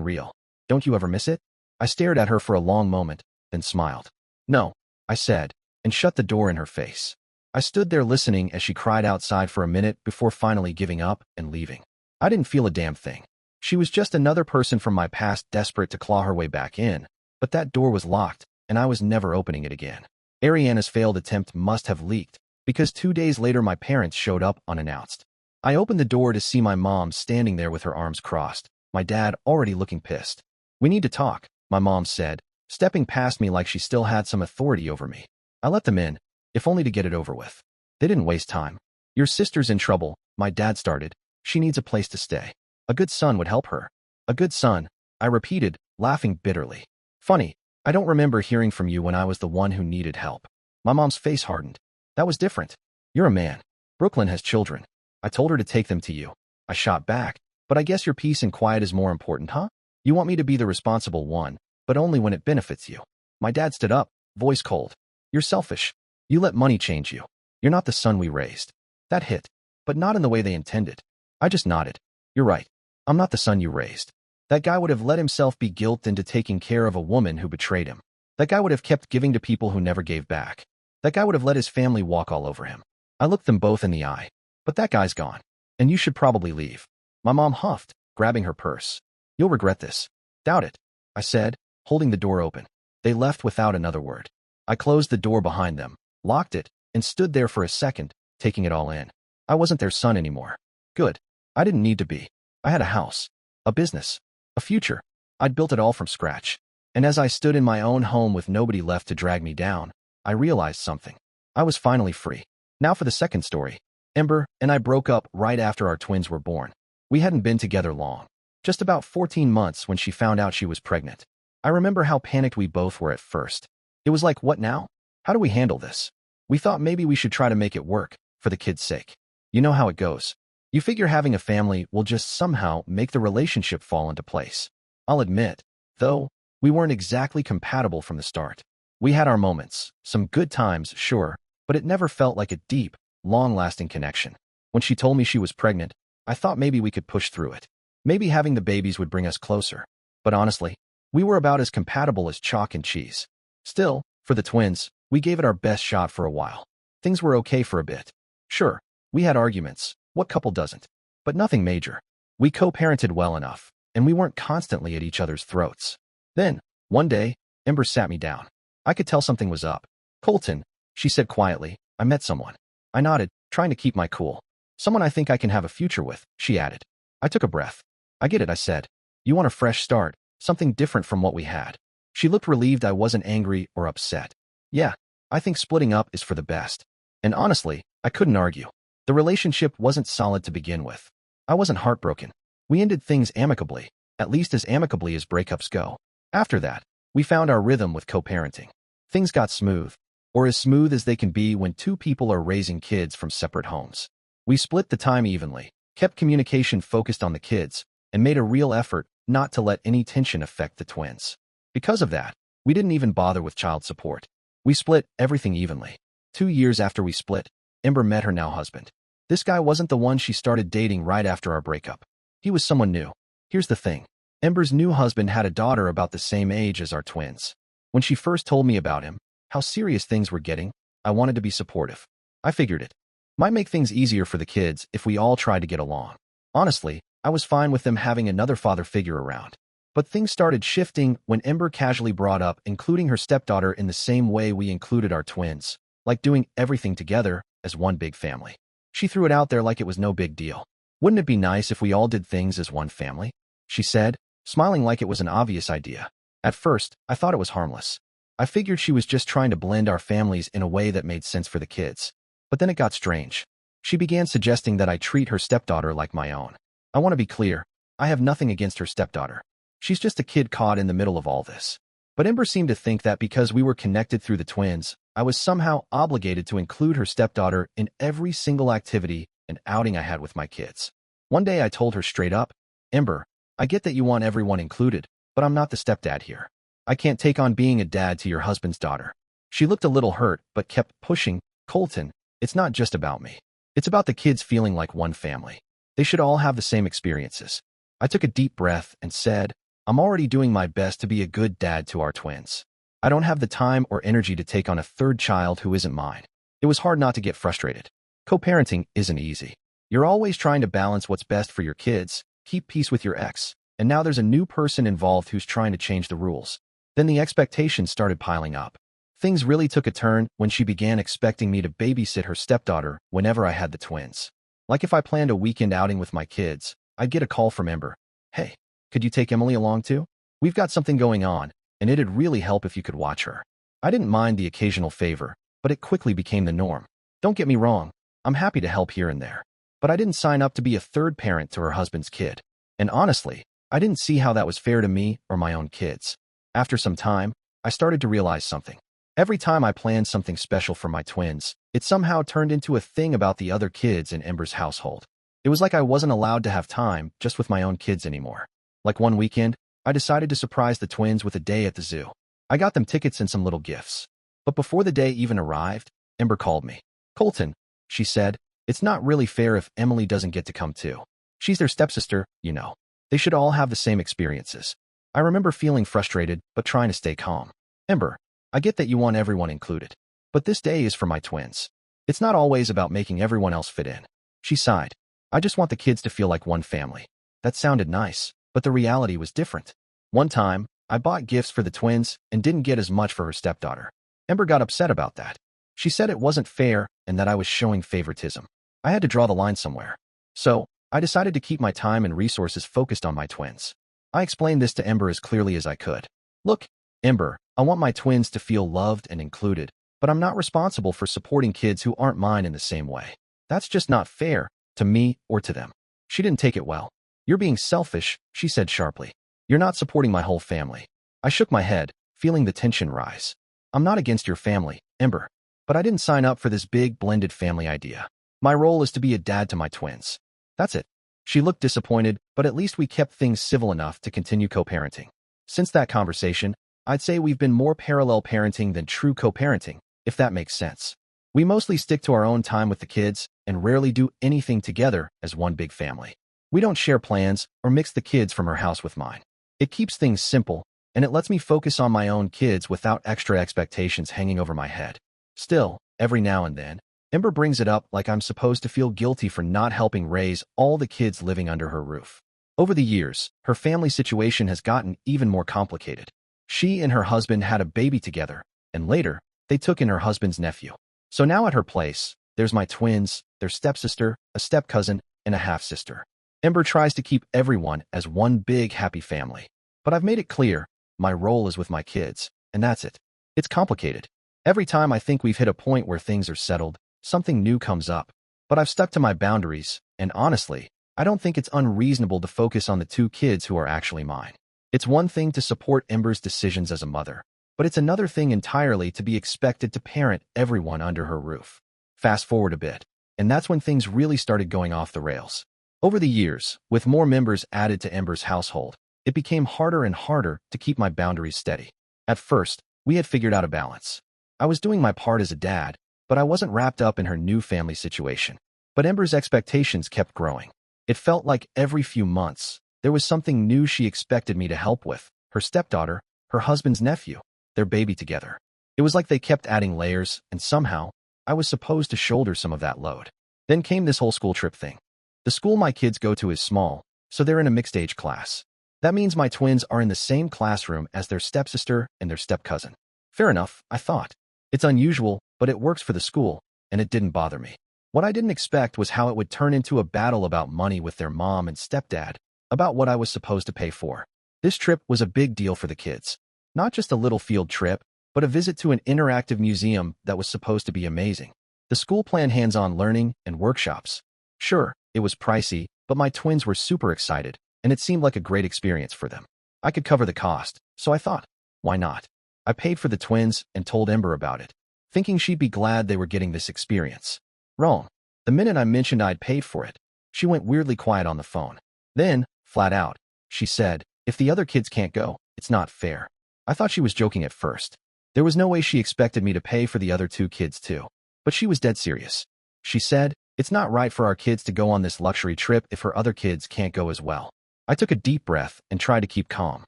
real. Don't you ever miss it? I stared at her for a long moment, then smiled. No, I said, and shut the door in her face. I stood there listening as she cried outside for a minute before finally giving up and leaving. I didn't feel a damn thing. She was just another person from my past desperate to claw her way back in, but that door was locked, and I was never opening it again. Ariana's failed attempt must have leaked, because 2 days later my parents showed up unannounced. I opened the door to see my mom standing there with her arms crossed, my dad already looking pissed. We need to talk, my mom said, stepping past me like she still had some authority over me. I let them in, if only to get it over with. They didn't waste time. Your sister's in trouble, my dad started. She needs a place to stay. A good son would help her. A good son, I repeated, laughing bitterly. Funny, I don't remember hearing from you when I was the one who needed help. My mom's face hardened. That was different. You're a man. Brooklyn has children. I told her to take them to you. I shot back, but I guess your peace and quiet is more important, huh? You want me to be the responsible one, but only when it benefits you. My dad stood up, voice cold. You're selfish. You let money change you. You're not the son we raised. That hit, but not in the way they intended. I just nodded. You're right. I'm not the son you raised. That guy would have let himself be guilted into taking care of a woman who betrayed him. That guy would have kept giving to people who never gave back. That guy would have let his family walk all over him. I looked them both in the eye. But that guy's gone. And you should probably leave. My mom huffed, grabbing her purse. You'll regret this. Doubt it, I said, holding the door open. They left without another word. I closed the door behind them, locked it, and stood there for a second, taking it all in. I wasn't their son anymore. Good. I didn't need to be. I had a house, a business, a future. I'd built it all from scratch. And as I stood in my own home with nobody left to drag me down, I realized something. I was finally free. Now for the second story. Ember and I broke up right after our twins were born. We hadn't been together long. Just about 14 months when she found out she was pregnant. I remember how panicked we both were at first. It was like, what now? How do we handle this? We thought maybe we should try to make it work, for the kids' sake. You know how it goes. You figure having a family will just somehow make the relationship fall into place. I'll admit, though, we weren't exactly compatible from the start. We had our moments, some good times, sure, but it never felt like a deep, long-lasting connection. When she told me she was pregnant, I thought maybe we could push through it. Maybe having the babies would bring us closer. But honestly, we were about as compatible as chalk and cheese. Still, for the twins, we gave it our best shot for a while. Things were okay for a bit. Sure, we had arguments. What couple doesn't? But nothing major. We co-parented well enough, and we weren't constantly at each other's throats. Then, one day, Ember sat me down. I could tell something was up. Colton, she said quietly, I met someone. I nodded, trying to keep my cool. Someone I think I can have a future with, she added. I took a breath. I get it, I said. You want a fresh start, something different from what we had. She looked relieved I wasn't angry or upset. Yeah, I think splitting up is for the best. And honestly, I couldn't argue. The relationship wasn't solid to begin with. I wasn't heartbroken. We ended things amicably, at least as amicably as breakups go. After that, we found our rhythm with co-parenting. Things got smooth, or as smooth as they can be when two people are raising kids from separate homes. We split the time evenly, kept communication focused on the kids, and made a real effort not to let any tension affect the twins. Because of that, we didn't even bother with child support. We split everything evenly. 2 years after we split, Ember met her now husband. This guy wasn't the one she started dating right after our breakup. He was someone new. Here's the thing. Ember's new husband had a daughter about the same age as our twins. When she first told me about him, how serious things were getting, I wanted to be supportive. I figured it might make things easier for the kids if we all tried to get along. Honestly, I was fine with them having another father figure around. But things started shifting when Ember casually brought up including her stepdaughter in the same way we included our twins, like doing everything together as one big family. She threw it out there like it was no big deal. Wouldn't it be nice if we all did things as one family? She said, smiling like it was an obvious idea. At first, I thought it was harmless. I figured she was just trying to blend our families in a way that made sense for the kids. But then it got strange. She began suggesting that I treat her stepdaughter like my own. I want to be clear, I have nothing against her stepdaughter. She's just a kid caught in the middle of all this. But Ember seemed to think that because we were connected through the twins, I was somehow obligated to include her stepdaughter in every single activity and outing I had with my kids. One day I told her straight up, Ember, I get that you want everyone included, but I'm not the stepdad here. I can't take on being a dad to your husband's daughter. She looked a little hurt, but kept pushing. Colton, it's not just about me. It's about the kids feeling like one family. They should all have the same experiences. I took a deep breath and said, I'm already doing my best to be a good dad to our twins. I don't have the time or energy to take on a third child who isn't mine. It was hard not to get frustrated. Co-parenting isn't easy. You're always trying to balance what's best for your kids, keep peace with your ex, and now there's a new person involved who's trying to change the rules. Then the expectations started piling up. Things really took a turn when she began expecting me to babysit her stepdaughter whenever I had the twins. Like if I planned a weekend outing with my kids, I'd get a call from Ember. Hey, could you take Emily along too? We've got something going on, and it'd really help if you could watch her. I didn't mind the occasional favor, but it quickly became the norm. Don't get me wrong, I'm happy to help here and there. But I didn't sign up to be a third parent to her husband's kid. And honestly, I didn't see how that was fair to me or my own kids. After some time, I started to realize something. Every time I planned something special for my twins, it somehow turned into a thing about the other kids in Ember's household. It was like I wasn't allowed to have time just with my own kids anymore. Like one weekend, I decided to surprise the twins with a day at the zoo. I got them tickets and some little gifts. But before the day even arrived, Ember called me. Colton, she said, it's not really fair if Emily doesn't get to come too. She's their stepsister, you know. They should all have the same experiences. I remember feeling frustrated, but trying to stay calm. Ember, I get that you want everyone included. But this day is for my twins. It's not always about making everyone else fit in. She sighed. I just want the kids to feel like one family. That sounded nice, but the reality was different. One time, I bought gifts for the twins and didn't get as much for her stepdaughter. Ember got upset about that. She said it wasn't fair and that I was showing favoritism. I had to draw the line somewhere. So, I decided to keep my time and resources focused on my twins. I explained this to Ember as clearly as I could. Look, Ember, I want my twins to feel loved and included, but I'm not responsible for supporting kids who aren't mine in the same way. That's just not fair, to me or to them. She didn't take it well. You're being selfish, she said sharply. You're not supporting my whole family. I shook my head, feeling the tension rise. I'm not against your family, Ember, but I didn't sign up for this big blended family idea. My role is to be a dad to my twins. That's it. She looked disappointed, but at least we kept things civil enough to continue co-parenting. Since that conversation, I'd say we've been more parallel parenting than true co-parenting, if that makes sense. We mostly stick to our own time with the kids and rarely do anything together as one big family. We don't share plans or mix the kids from her house with mine. It keeps things simple, and it lets me focus on my own kids without extra expectations hanging over my head. Still, every now and then, Ember brings it up like I'm supposed to feel guilty for not helping raise all the kids living under her roof. Over the years, her family situation has gotten even more complicated. She and her husband had a baby together, and later, they took in her husband's nephew. So now at her place, there's my twins, their stepsister, a step-cousin, and a half-sister. Ember tries to keep everyone as one big happy family. But I've made it clear, my role is with my kids, and that's it. It's complicated. Every time I think we've hit a point where things are settled, something new comes up. But I've stuck to my boundaries, and honestly, I don't think it's unreasonable to focus on the two kids who are actually mine. It's one thing to support Ember's decisions as a mother, but it's another thing entirely to be expected to parent everyone under her roof. Fast forward a bit, and that's when things really started going off the rails. Over the years, with more members added to Ember's household, it became harder and harder to keep my boundaries steady. At first, we had figured out a balance. I was doing my part as a dad, but I wasn't wrapped up in her new family situation. But Ember's expectations kept growing. It felt like every few months, there was something new she expected me to help with: her stepdaughter, her husband's nephew, their baby together. It was like they kept adding layers, and somehow, I was supposed to shoulder some of that load. Then came this whole school trip thing. The school my kids go to is small, so they're in a mixed-age class. That means my twins are in the same classroom as their stepsister and their step-cousin. Fair enough, I thought. It's unusual, but it works for the school, and it didn't bother me. What I didn't expect was how it would turn into a battle about money with their mom and stepdad, about what I was supposed to pay for. This trip was a big deal for the kids. Not just a little field trip, but a visit to an interactive museum that was supposed to be amazing. The school planned hands-on learning and workshops. Sure, it was pricey, but my twins were super excited, and it seemed like a great experience for them. I could cover the cost, so I thought, why not? I paid for the twins and told Ember about it, thinking she'd be glad they were getting this experience. Wrong. The minute I mentioned I'd paid for it, she went weirdly quiet on the phone. Then, flat out, she said, if the other kids can't go, it's not fair. I thought she was joking at first. There was no way she expected me to pay for the other two kids too. But she was dead serious. She said, "It's not right for our kids to go on this luxury trip if her other kids can't go as well." I took a deep breath and tried to keep calm.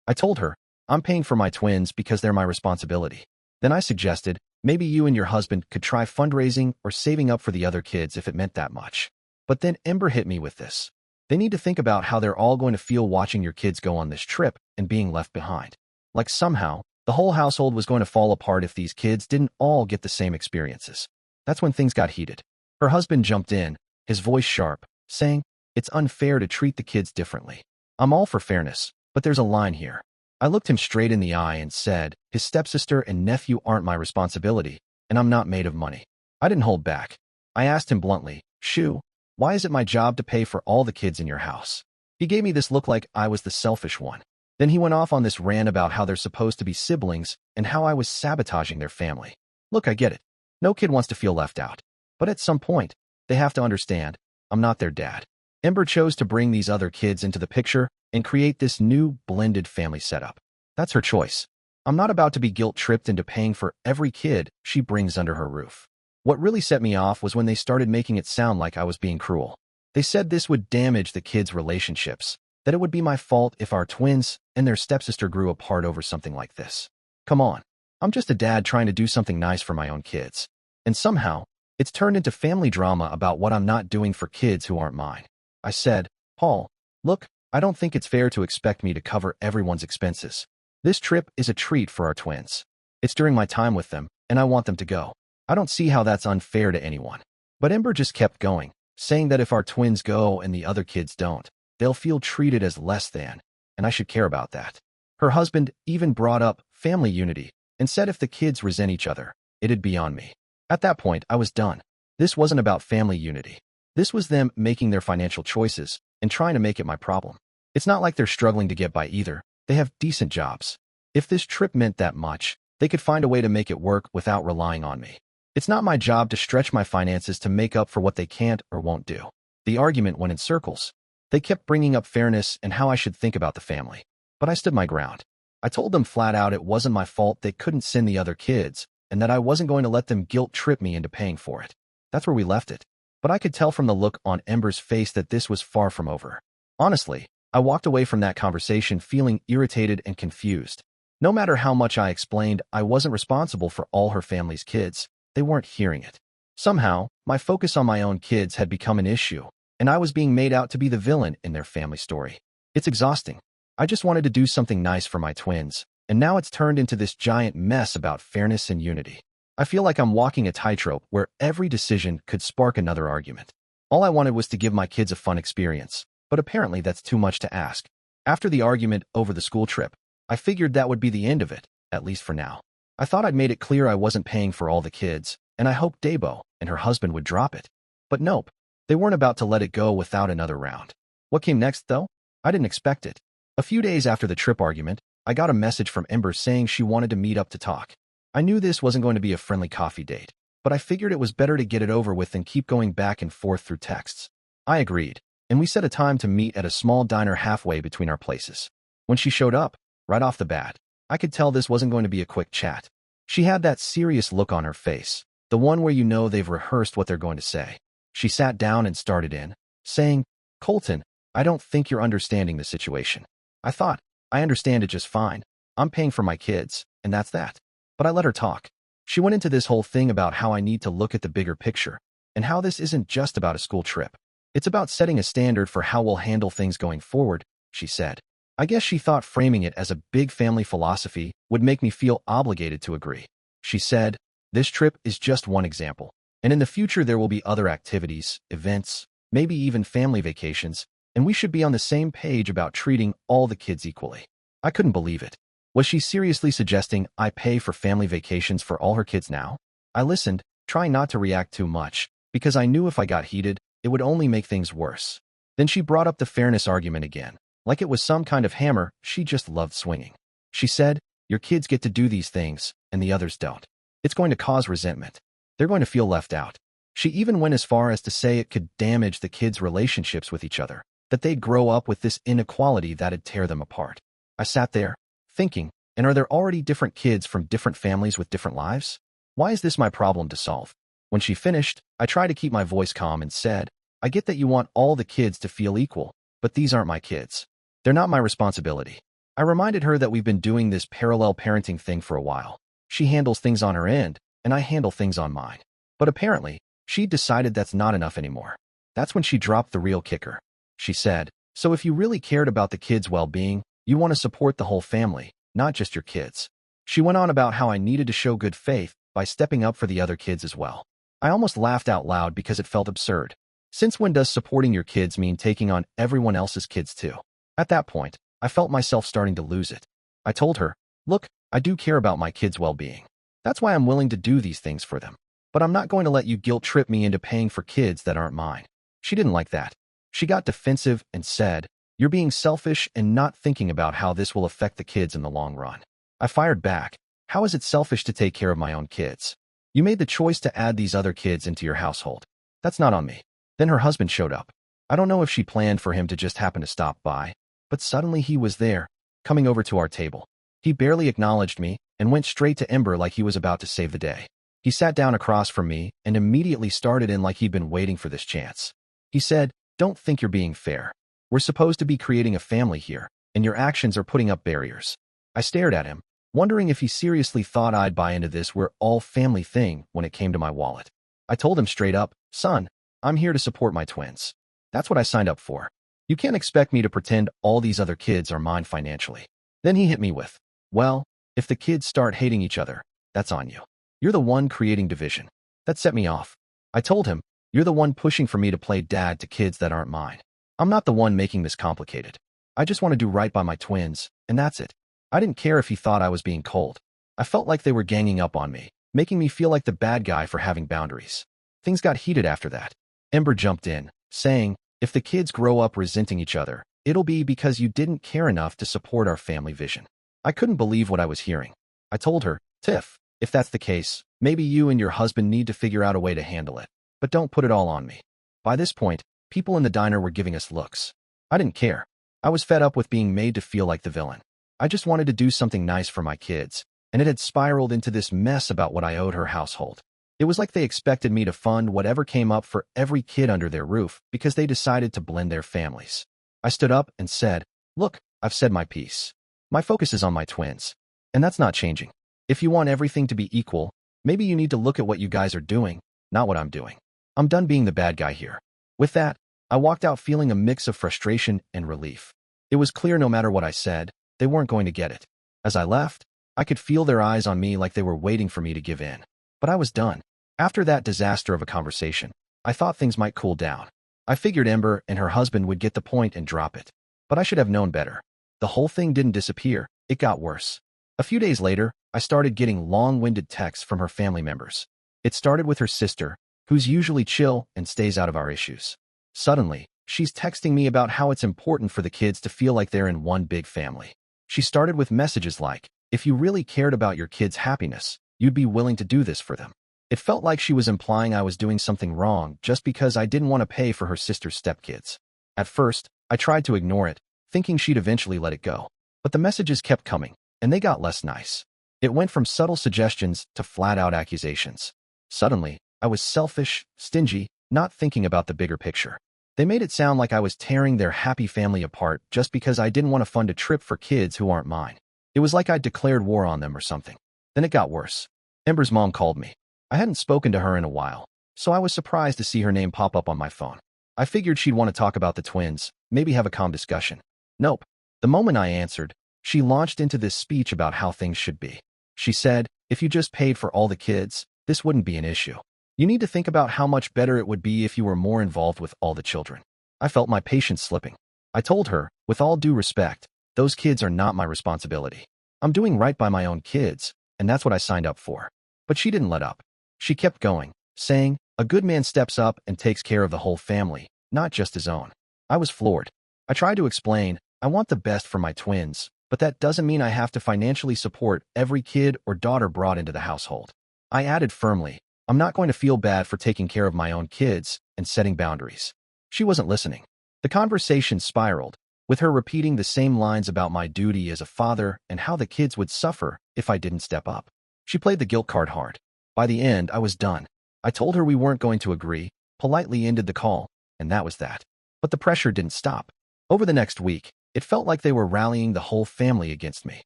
I told her, "I'm paying for my twins because they're my responsibility." Then I suggested, maybe you and your husband could try fundraising or saving up for the other kids if it meant that much. But then Ember hit me with this. They need to think about how they're all going to feel watching your kids go on this trip and being left behind. Like somehow, the whole household was going to fall apart if these kids didn't all get the same experiences. That's when things got heated. Her husband jumped in, his voice sharp, saying, "It's unfair to treat the kids differently. I'm all for fairness, but there's a line here." I looked him straight in the eye and said, "His stepsister and nephew aren't my responsibility, and I'm not made of money." I didn't hold back. I asked him bluntly, "Shu, why is it my job to pay for all the kids in your house?" He gave me this look like I was the selfish one. Then he went off on this rant about how they're supposed to be siblings and how I was sabotaging their family. Look, I get it. No kid wants to feel left out. But at some point, they have to understand, I'm not their dad. Ember chose to bring these other kids into the picture and create this new blended family setup. That's her choice. I'm not about to be guilt-tripped into paying for every kid she brings under her roof. What really set me off was when they started making it sound like I was being cruel. They said this would damage the kids' relationships, that it would be my fault if our twins and their stepsister grew apart over something like this. Come on, I'm just a dad trying to do something nice for my own kids. And somehow, it's turned into family drama about what I'm not doing for kids who aren't mine. I said, "Paul, look, I don't think it's fair to expect me to cover everyone's expenses. This trip is a treat for our twins. It's during my time with them, and I want them to go. I don't see how that's unfair to anyone." But Ember just kept going, saying that if our twins go and the other kids don't, they'll feel treated as less than, and I should care about that. Her husband even brought up family unity and said if the kids resent each other, it'd be on me. At that point, I was done. This wasn't about family unity. This was them making their financial choices and trying to make it my problem. It's not like they're struggling to get by either. They have decent jobs. If this trip meant that much, they could find a way to make it work without relying on me. It's not my job to stretch my finances to make up for what they can't or won't do. The argument went in circles. They kept bringing up fairness and how I should think about the family. But I stood my ground. I told them flat out it wasn't my fault they couldn't send the other kids, and that I wasn't going to let them guilt-trip me into paying for it. That's where we left it. But I could tell from the look on Ember's face that this was far from over. Honestly, I walked away from that conversation feeling irritated and confused. No matter how much I explained I wasn't responsible for all her family's kids, they weren't hearing it. Somehow, my focus on my own kids had become an issue, and I was being made out to be the villain in their family story. It's exhausting. I just wanted to do something nice for my twins, and now it's turned into this giant mess about fairness and unity. I feel like I'm walking a tightrope where every decision could spark another argument. All I wanted was to give my kids a fun experience, but apparently that's too much to ask. After the argument over the school trip, I figured that would be the end of it, at least for now. I thought I'd made it clear I wasn't paying for all the kids, and I hoped Debo and her husband would drop it. But nope, they weren't about to let it go without another round. What came next, though? I didn't expect it. A few days after the trip argument, I got a message from Ember saying she wanted to meet up to talk. I knew this wasn't going to be a friendly coffee date, but I figured it was better to get it over with than keep going back and forth through texts. I agreed, and we set a time to meet at a small diner halfway between our places. When she showed up, right off the bat, I could tell this wasn't going to be a quick chat. She had that serious look on her face, the one where you know they've rehearsed what they're going to say. She sat down and started in, saying, "Colton, I don't think you're understanding the situation." I thought, I understand it just fine. I'm paying for my kids, and that's that. But I let her talk. She went into this whole thing about how I need to look at the bigger picture, and how this isn't just about a school trip. It's about setting a standard for how we'll handle things going forward, she said. I guess she thought framing it as a big family philosophy would make me feel obligated to agree. She said, "This trip is just one example, and in the future there will be other activities, events, maybe even family vacations, and we should be on the same page about treating all the kids equally." I couldn't believe it. Was she seriously suggesting I pay for family vacations for all her kids now? I listened, trying not to react too much, because I knew if I got heated, it would only make things worse. Then she brought up the fairness argument again, like it was some kind of hammer she just loved swinging. She said, "Your kids get to do these things, and the others don't. It's going to cause resentment. They're going to feel left out." She even went as far as to say it could damage the kids' relationships with each other, that they'd grow up with this inequality that'd tear them apart. I sat there, thinking, And are there already different kids from different families with different lives? Why is this my problem to solve? When she finished, I tried to keep my voice calm and said, I get that you want all the kids to feel equal, but these aren't my kids. They're not my responsibility. I reminded her that we've been doing this parallel parenting thing for a while. She handles things on her end, and I handle things on mine. But apparently, she decided that's not enough anymore. That's when she dropped the real kicker. She said, so if you really cared about the kids' well-being, you want to support the whole family, not just your kids. She went on about how I needed to show good faith by stepping up for the other kids as well. I almost laughed out loud because it felt absurd. Since when does supporting your kids mean taking on everyone else's kids too? At that point, I felt myself starting to lose it. I told her, look, I do care about my kids' well-being. That's why I'm willing to do these things for them. But I'm not going to let you guilt-trip me into paying for kids that aren't mine. She didn't like that. She got defensive and said, you're being selfish and not thinking about how this will affect the kids in the long run. I fired back. How is it selfish to take care of my own kids? You made the choice to add these other kids into your household. That's not on me. Then her husband showed up. I don't know if she planned for him to just happen to stop by, but suddenly he was there, coming over to our table. He barely acknowledged me and went straight to Ember like he was about to save the day. He sat down across from me and immediately started in like he'd been waiting for this chance. He said, don't think you're being fair. We're supposed to be creating a family here, and your actions are putting up barriers. I stared at him, wondering if he seriously thought I'd buy into this we're all family thing when it came to my wallet. I told him straight up, son, I'm here to support my twins. That's what I signed up for. You can't expect me to pretend all these other kids are mine financially. Then he hit me with, well, if the kids start hating each other, that's on you. You're the one creating division. That set me off. I told him, you're the one pushing for me to play dad to kids that aren't mine. I'm not the one making this complicated. I just want to do right by my twins, and that's it. I didn't care if he thought I was being cold. I felt like they were ganging up on me, making me feel like the bad guy for having boundaries. Things got heated after that. Ember jumped in, saying, if the kids grow up resenting each other, it'll be because you didn't care enough to support our family vision. I couldn't believe what I was hearing. I told her, Tiff, if that's the case, maybe you and your husband need to figure out a way to handle it, but don't put it all on me. By this point, people in the diner were giving us looks. I didn't care. I was fed up with being made to feel like the villain. I just wanted to do something nice for my kids, and it had spiraled into this mess about what I owed her household. It was like they expected me to fund whatever came up for every kid under their roof because they decided to blend their families. I stood up and said, look, I've said my piece. My focus is on my twins, and that's not changing. If you want everything to be equal, maybe you need to look at what you guys are doing, not what I'm doing. I'm done being the bad guy here. With that, I walked out feeling a mix of frustration and relief. It was clear no matter what I said, they weren't going to get it. As I left, I could feel their eyes on me like they were waiting for me to give in. But I was done. After that disaster of a conversation, I thought things might cool down. I figured Ember and her husband would get the point and drop it. But I should have known better. The whole thing didn't disappear, it got worse. A few days later, I started getting long-winded texts from her family members. It started with her sister, who's usually chill and stays out of our issues. Suddenly, she's texting me about how it's important for the kids to feel like they're in one big family. She started with messages like, if you really cared about your kids' happiness, you'd be willing to do this for them. It felt like she was implying I was doing something wrong just because I didn't want to pay for her sister's stepkids. At first, I tried to ignore it, thinking she'd eventually let it go. But the messages kept coming, and they got less nice. It went from subtle suggestions to flat-out accusations. Suddenly, I was selfish, stingy, not thinking about the bigger picture. They made it sound like I was tearing their happy family apart just because I didn't want to fund a trip for kids who aren't mine. It was like I'd declared war on them or something. Then it got worse. Ember's mom called me. I hadn't spoken to her in a while, so I was surprised to see her name pop up on my phone. I figured she'd want to talk about the twins, maybe have a calm discussion. Nope. The moment I answered, she launched into this speech about how things should be. She said, if you just paid for all the kids, this wouldn't be an issue. You need to think about how much better it would be if you were more involved with all the children. I felt my patience slipping. I told her, with all due respect, those kids are not my responsibility. I'm doing right by my own kids, and that's what I signed up for. But she didn't let up. She kept going, saying, a good man steps up and takes care of the whole family, not just his own. I was floored. I tried to explain, I want the best for my twins, but that doesn't mean I have to financially support every kid or daughter brought into the household. I added firmly, I'm not going to feel bad for taking care of my own kids and setting boundaries. She wasn't listening. The conversation spiraled, with her repeating the same lines about my duty as a father and how the kids would suffer if I didn't step up. She played the guilt card hard. By the end, I was done. I told her we weren't going to agree, politely ended the call, and that was that. But the pressure didn't stop. Over the next week, it felt like they were rallying the whole family against me.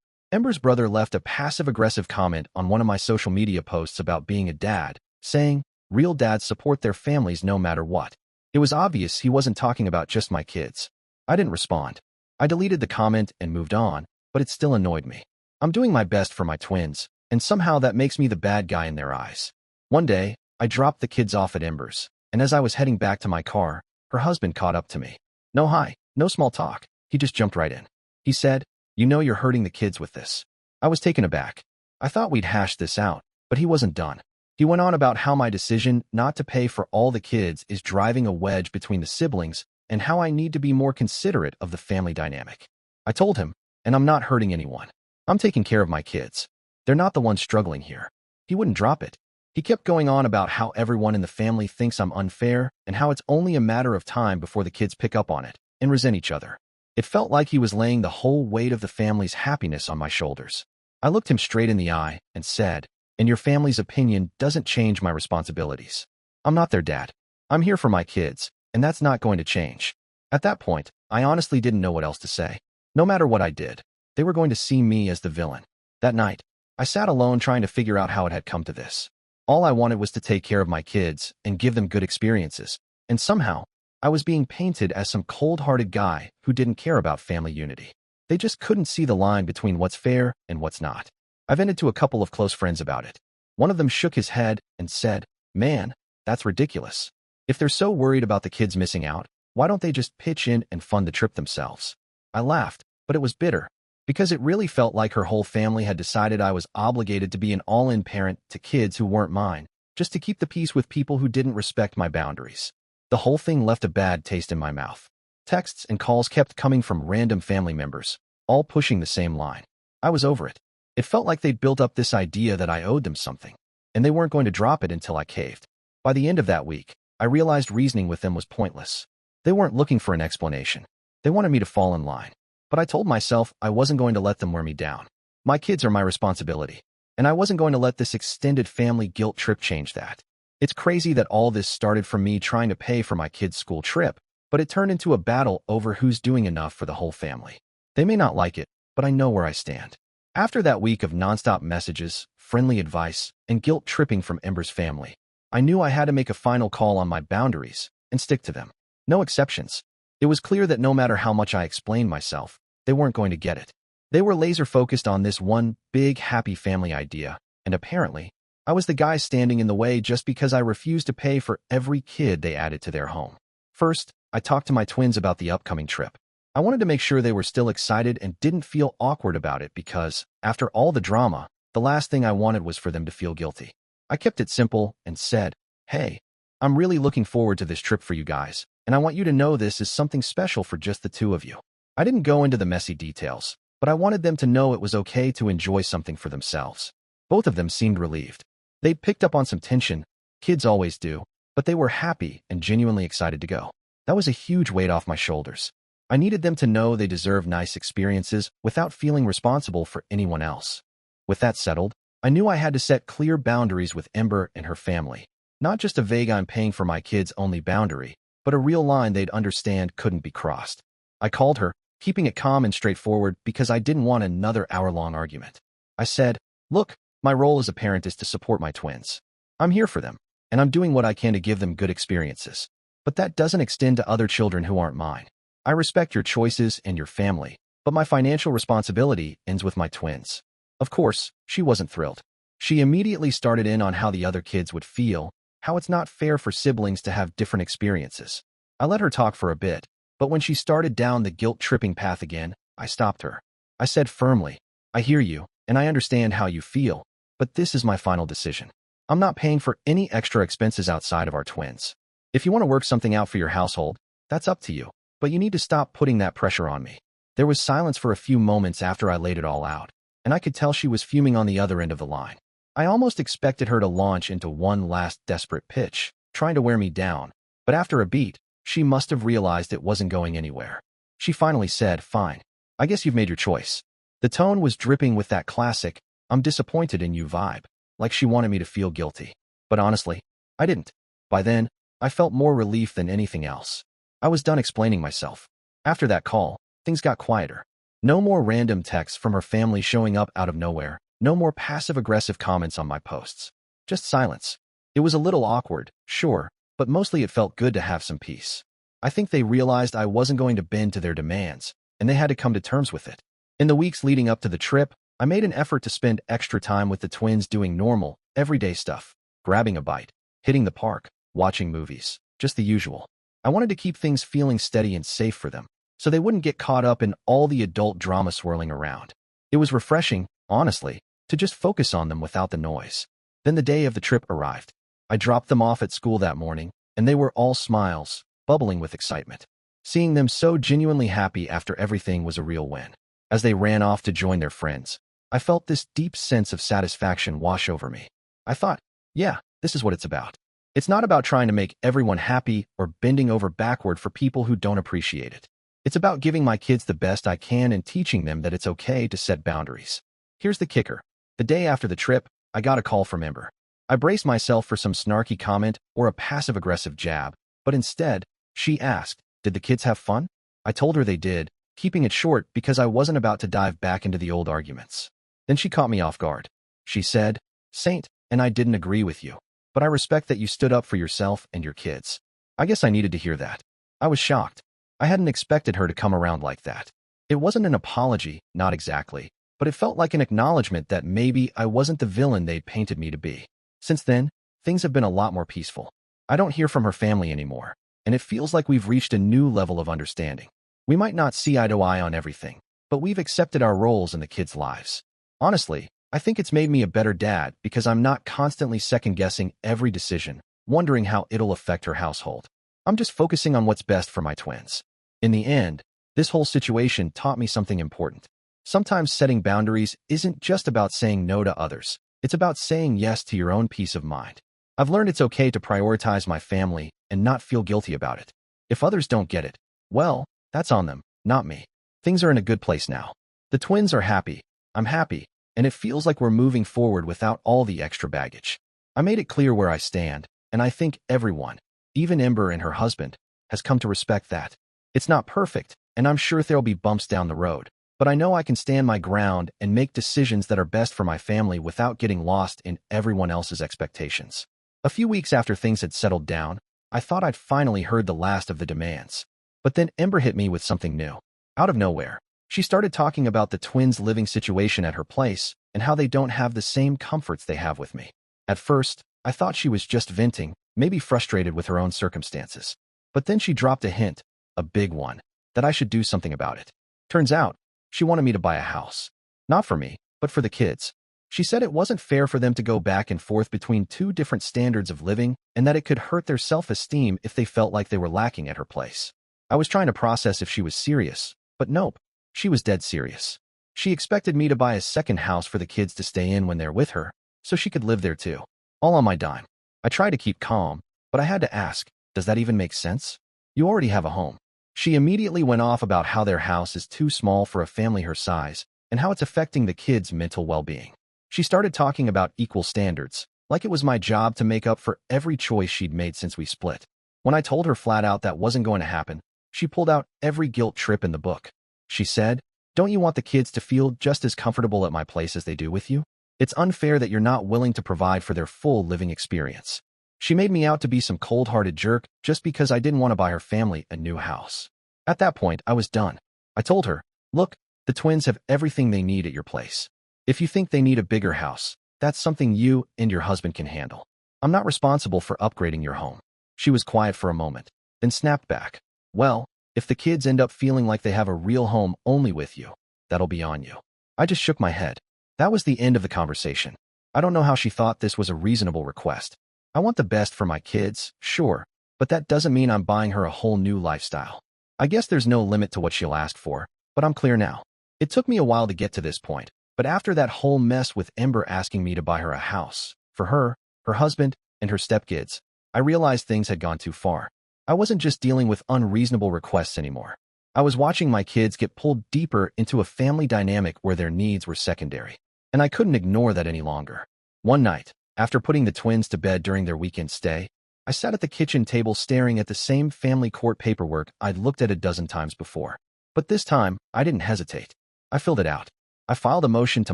Ember's brother left a passive-aggressive comment on one of my social media posts about being a dad, saying, "Real dads support their families no matter what." It was obvious he wasn't talking about just my kids. I didn't respond. I deleted the comment and moved on, but it still annoyed me. I'm doing my best for my twins, and somehow that makes me the bad guy in their eyes. One day, I dropped the kids off at Ember's, and as I was heading back to my car, her husband caught up to me. No hi, no small talk. He just jumped right in. He said, "You know you're hurting the kids with this." I was taken aback. I thought we'd hash this out, but he wasn't done. He went on about how my decision not to pay for all the kids is driving a wedge between the siblings and how I need to be more considerate of the family dynamic. I told him, and I'm not hurting anyone. I'm taking care of my kids. They're not the ones struggling here. He wouldn't drop it. He kept going on about how everyone in the family thinks I'm unfair and how it's only a matter of time before the kids pick up on it and resent each other. It felt like he was laying the whole weight of the family's happiness on my shoulders. I looked him straight in the eye and said, "And your family's opinion doesn't change my responsibilities. I'm not their dad. I'm here for my kids, and that's not going to change." At that point, I honestly didn't know what else to say. No matter what I did, they were going to see me as the villain. That night, I sat alone trying to figure out how it had come to this. All I wanted was to take care of my kids and give them good experiences, and somehow, I was being painted as some cold-hearted guy who didn't care about family unity. They just couldn't see the line between what's fair and what's not. I vented to a couple of close friends about it. One of them shook his head and said, "Man, that's ridiculous. If they're so worried about the kids missing out, why don't they just pitch in and fund the trip themselves?" I laughed, but it was bitter, because it really felt like her whole family had decided I was obligated to be an all-in parent to kids who weren't mine, just to keep the peace with people who didn't respect my boundaries. The whole thing left a bad taste in my mouth. Texts and calls kept coming from random family members, all pushing the same line. I was over it. It felt like they'd built up this idea that I owed them something, and they weren't going to drop it until I caved. By the end of that week, I realized reasoning with them was pointless. They weren't looking for an explanation. They wanted me to fall in line. But I told myself I wasn't going to let them wear me down. My kids are my responsibility, and I wasn't going to let this extended family guilt trip change that. It's crazy that all this started from me trying to pay for my kids' school trip, but it turned into a battle over who's doing enough for the whole family. They may not like it, but I know where I stand. After that week of nonstop messages, friendly advice, and guilt tripping from Ember's family, I knew I had to make a final call on my boundaries and stick to them. No exceptions. It was clear that no matter how much I explained myself, they weren't going to get it. They were laser-focused on this one big happy family idea, and apparently, I was the guy standing in the way just because I refused to pay for every kid they added to their home. First, I talked to my twins about the upcoming trip. I wanted to make sure they were still excited and didn't feel awkward about it because, after all the drama, the last thing I wanted was for them to feel guilty. I kept it simple and said, "Hey, I'm really looking forward to this trip for you guys, and I want you to know this is something special for just the two of you." I didn't go into the messy details, but I wanted them to know it was okay to enjoy something for themselves. Both of them seemed relieved. They'd picked up on some tension, kids always do, but they were happy and genuinely excited to go. That was a huge weight off my shoulders. I needed them to know they deserve nice experiences without feeling responsible for anyone else. With that settled, I knew I had to set clear boundaries with Ember and her family. Not just a vague "I'm paying for my kids" only boundary, but a real line they'd understand couldn't be crossed. I called her, keeping it calm and straightforward because I didn't want another hour-long argument. I said, "Look, my role as a parent is to support my twins. I'm here for them, and I'm doing what I can to give them good experiences. But that doesn't extend to other children who aren't mine. I respect your choices and your family, but my financial responsibility ends with my twins." Of course, she wasn't thrilled. She immediately started in on how the other kids would feel, how it's not fair for siblings to have different experiences. I let her talk for a bit, but when she started down the guilt-tripping path again, I stopped her. I said firmly, "I hear you, and I understand how you feel, but this is my final decision. I'm not paying for any extra expenses outside of our twins. If you want to work something out for your household, that's up to you, but you need to stop putting that pressure on me." There was silence for a few moments after I laid it all out, and I could tell she was fuming on the other end of the line. I almost expected her to launch into one last desperate pitch, trying to wear me down, but after a beat, she must have realized it wasn't going anywhere. She finally said, "Fine. I guess you've made your choice." The tone was dripping with that classic, "I'm disappointed in you" vibe, like she wanted me to feel guilty. But honestly, I didn't. By then, I felt more relief than anything else. I was done explaining myself. After that call, things got quieter. No more random texts from her family showing up out of nowhere. No more passive-aggressive comments on my posts. Just silence. It was a little awkward, sure, but mostly it felt good to have some peace. I think they realized I wasn't going to bend to their demands, and they had to come to terms with it. In the weeks leading up to the trip, I made an effort to spend extra time with the twins doing normal, everyday stuff. Grabbing a bite, hitting the park, watching movies, just the usual. I wanted to keep things feeling steady and safe for them, so they wouldn't get caught up in all the adult drama swirling around. It was refreshing, honestly, to just focus on them without the noise. Then the day of the trip arrived. I dropped them off at school that morning, and they were all smiles, bubbling with excitement. Seeing them so genuinely happy after everything was a real win. As they ran off to join their friends, I felt this deep sense of satisfaction wash over me. I thought, yeah, this is what it's about. It's not about trying to make everyone happy or bending over backward for people who don't appreciate it. It's about giving my kids the best I can and teaching them that it's okay to set boundaries. Here's the kicker. The day after the trip, I got a call from Ember. I braced myself for some snarky comment or a passive-aggressive jab, but instead, she asked, "Did the kids have fun?" I told her they did, keeping it short because I wasn't about to dive back into the old arguments. Then she caught me off guard. She said, "Saint, and I didn't agree with you, but I respect that you stood up for yourself and your kids." I guess I needed to hear that. I was shocked. I hadn't expected her to come around like that. It wasn't an apology, not exactly, but it felt like an acknowledgement that maybe I wasn't the villain they'd painted me to be. Since then, things have been a lot more peaceful. I don't hear from her family anymore, and it feels like we've reached a new level of understanding. We might not see eye to eye on everything, but we've accepted our roles in the kids' lives. Honestly, I think it's made me a better dad because I'm not constantly second-guessing every decision, wondering how it'll affect her household. I'm just focusing on what's best for my twins. In the end, this whole situation taught me something important. Sometimes setting boundaries isn't just about saying no to others. It's about saying yes to your own peace of mind. I've learned it's okay to prioritize my family and not feel guilty about it. If others don't get it, well, that's on them, not me. Things are in a good place now. The twins are happy, I'm happy, and it feels like we're moving forward without all the extra baggage. I made it clear where I stand, and I think everyone, even Ember and her husband, has come to respect that. It's not perfect, and I'm sure there'll be bumps down the road, but I know I can stand my ground and make decisions that are best for my family without getting lost in everyone else's expectations. A few weeks after things had settled down, I thought I'd finally heard the last of the demands. But then Ember hit me with something new. Out of nowhere, she started talking about the twins' living situation at her place and how they don't have the same comforts they have with me. At first, I thought she was just venting, maybe frustrated with her own circumstances. But then she dropped a hint, a big one, that I should do something about it. Turns out, she wanted me to buy a house. Not for me, but for the kids. She said it wasn't fair for them to go back and forth between two different standards of living and that it could hurt their self-esteem if they felt like they were lacking at her place. I was trying to process if she was serious, but nope, she was dead serious. She expected me to buy a second house for the kids to stay in when they're with her, so she could live there too. All on my dime. I tried to keep calm, but I had to ask, does that even make sense? You already have a home. She immediately went off about how their house is too small for a family her size and how it's affecting the kids' mental well-being. She started talking about equal standards, like it was my job to make up for every choice she'd made since we split. When I told her flat out that wasn't going to happen, she pulled out every guilt trip in the book. She said, "Don't you want the kids to feel just as comfortable at my place as they do with you? It's unfair that you're not willing to provide for their full living experience." She made me out to be some cold-hearted jerk just because I didn't want to buy her family a new house. At that point, I was done. I told her, "Look, the twins have everything they need at your place. If you think they need a bigger house, that's something you and your husband can handle. I'm not responsible for upgrading your home." She was quiet for a moment, then snapped back. "Well, if the kids end up feeling like they have a real home only with you, that'll be on you." I just shook my head. That was the end of the conversation. I don't know how she thought this was a reasonable request. I want the best for my kids, sure, but that doesn't mean I'm buying her a whole new lifestyle. I guess there's no limit to what she'll ask for, but I'm clear now. It took me a while to get to this point, but after that whole mess with Ember asking me to buy her a house, for her, her husband, and her stepkids, I realized things had gone too far. I wasn't just dealing with unreasonable requests anymore. I was watching my kids get pulled deeper into a family dynamic where their needs were secondary, and I couldn't ignore that any longer. One night, after putting the twins to bed during their weekend stay, I sat at the kitchen table staring at the same family court paperwork I'd looked at a dozen times before. But this time, I didn't hesitate. I filled it out. I filed a motion to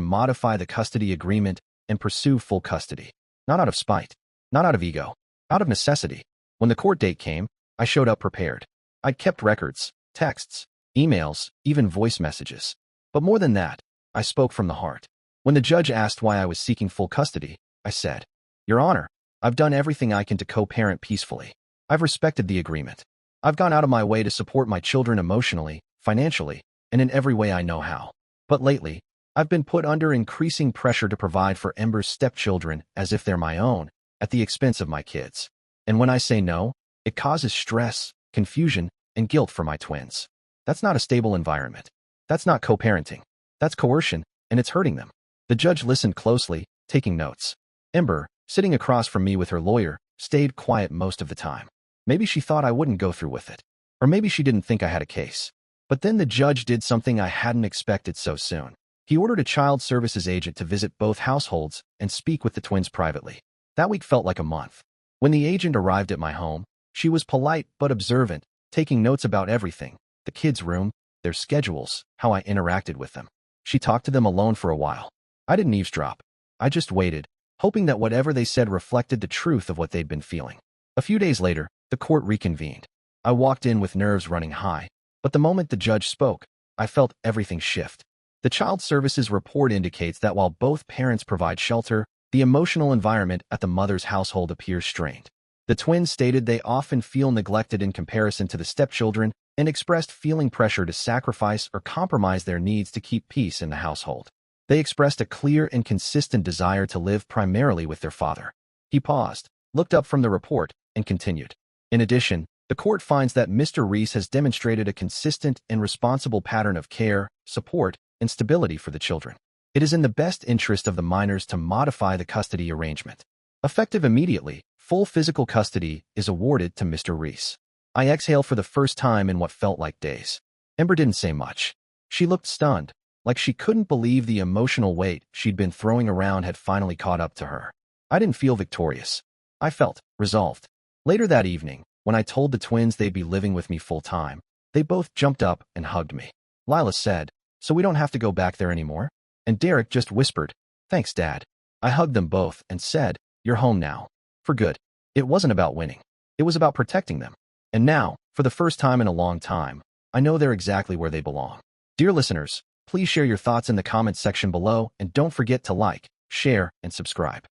modify the custody agreement and pursue full custody. Not out of spite, not out of ego, out of necessity. When the court date came, I showed up prepared. I'd kept records, texts, emails, even voice messages. But more than that, I spoke from the heart. When the judge asked why I was seeking full custody, I said, "Your Honor, I've done everything I can to co-parent peacefully. I've respected the agreement. I've gone out of my way to support my children emotionally, financially, and in every way I know how. But lately, I've been put under increasing pressure to provide for Ember's stepchildren as if they're my own, at the expense of my kids. And when I say no, it causes stress, confusion, and guilt for my twins. That's not a stable environment. That's not co-parenting. That's coercion, and it's hurting them." The judge listened closely, taking notes. Ember, sitting across from me with her lawyer, stayed quiet most of the time. Maybe she thought I wouldn't go through with it. Or maybe she didn't think I had a case. But then the judge did something I hadn't expected so soon. He ordered a child services agent to visit both households and speak with the twins privately. That week felt like a month. When the agent arrived at my home, she was polite but observant, taking notes about everything: the kids' room, their schedules, how I interacted with them. She talked to them alone for a while. I didn't eavesdrop. I just waited, hoping that whatever they said reflected the truth of what they'd been feeling. A few days later, the court reconvened. I walked in with nerves running high, but the moment the judge spoke, I felt everything shift. The Child Services report indicates that while both parents provide shelter, the emotional environment at the mother's household appears strained. The twins stated they often feel neglected in comparison to the stepchildren and expressed feeling pressure to sacrifice or compromise their needs to keep peace in the household. They expressed a clear and consistent desire to live primarily with their father. He paused, looked up from the report, and continued. In addition, the court finds that Mr. Reese has demonstrated a consistent and responsible pattern of care, support, and stability for the children. It is in the best interest of the minors to modify the custody arrangement. Effective immediately, full physical custody is awarded to Mr. Reese. I exhaled for the first time in what felt like days. Ember didn't say much. She looked stunned, like she couldn't believe the emotional weight she'd been throwing around had finally caught up to her. I didn't feel victorious. I felt resolved. Later that evening, when I told the twins they'd be living with me full-time, they both jumped up and hugged me. Lila said, "So we don't have to go back there anymore?" And Derek just whispered, "Thanks, Dad." I hugged them both and said, "You're home now. For good." It wasn't about winning. It was about protecting them. And now, for the first time in a long time, I know they're exactly where they belong. Dear listeners, please share your thoughts in the comments section below and don't forget to like, share, and subscribe.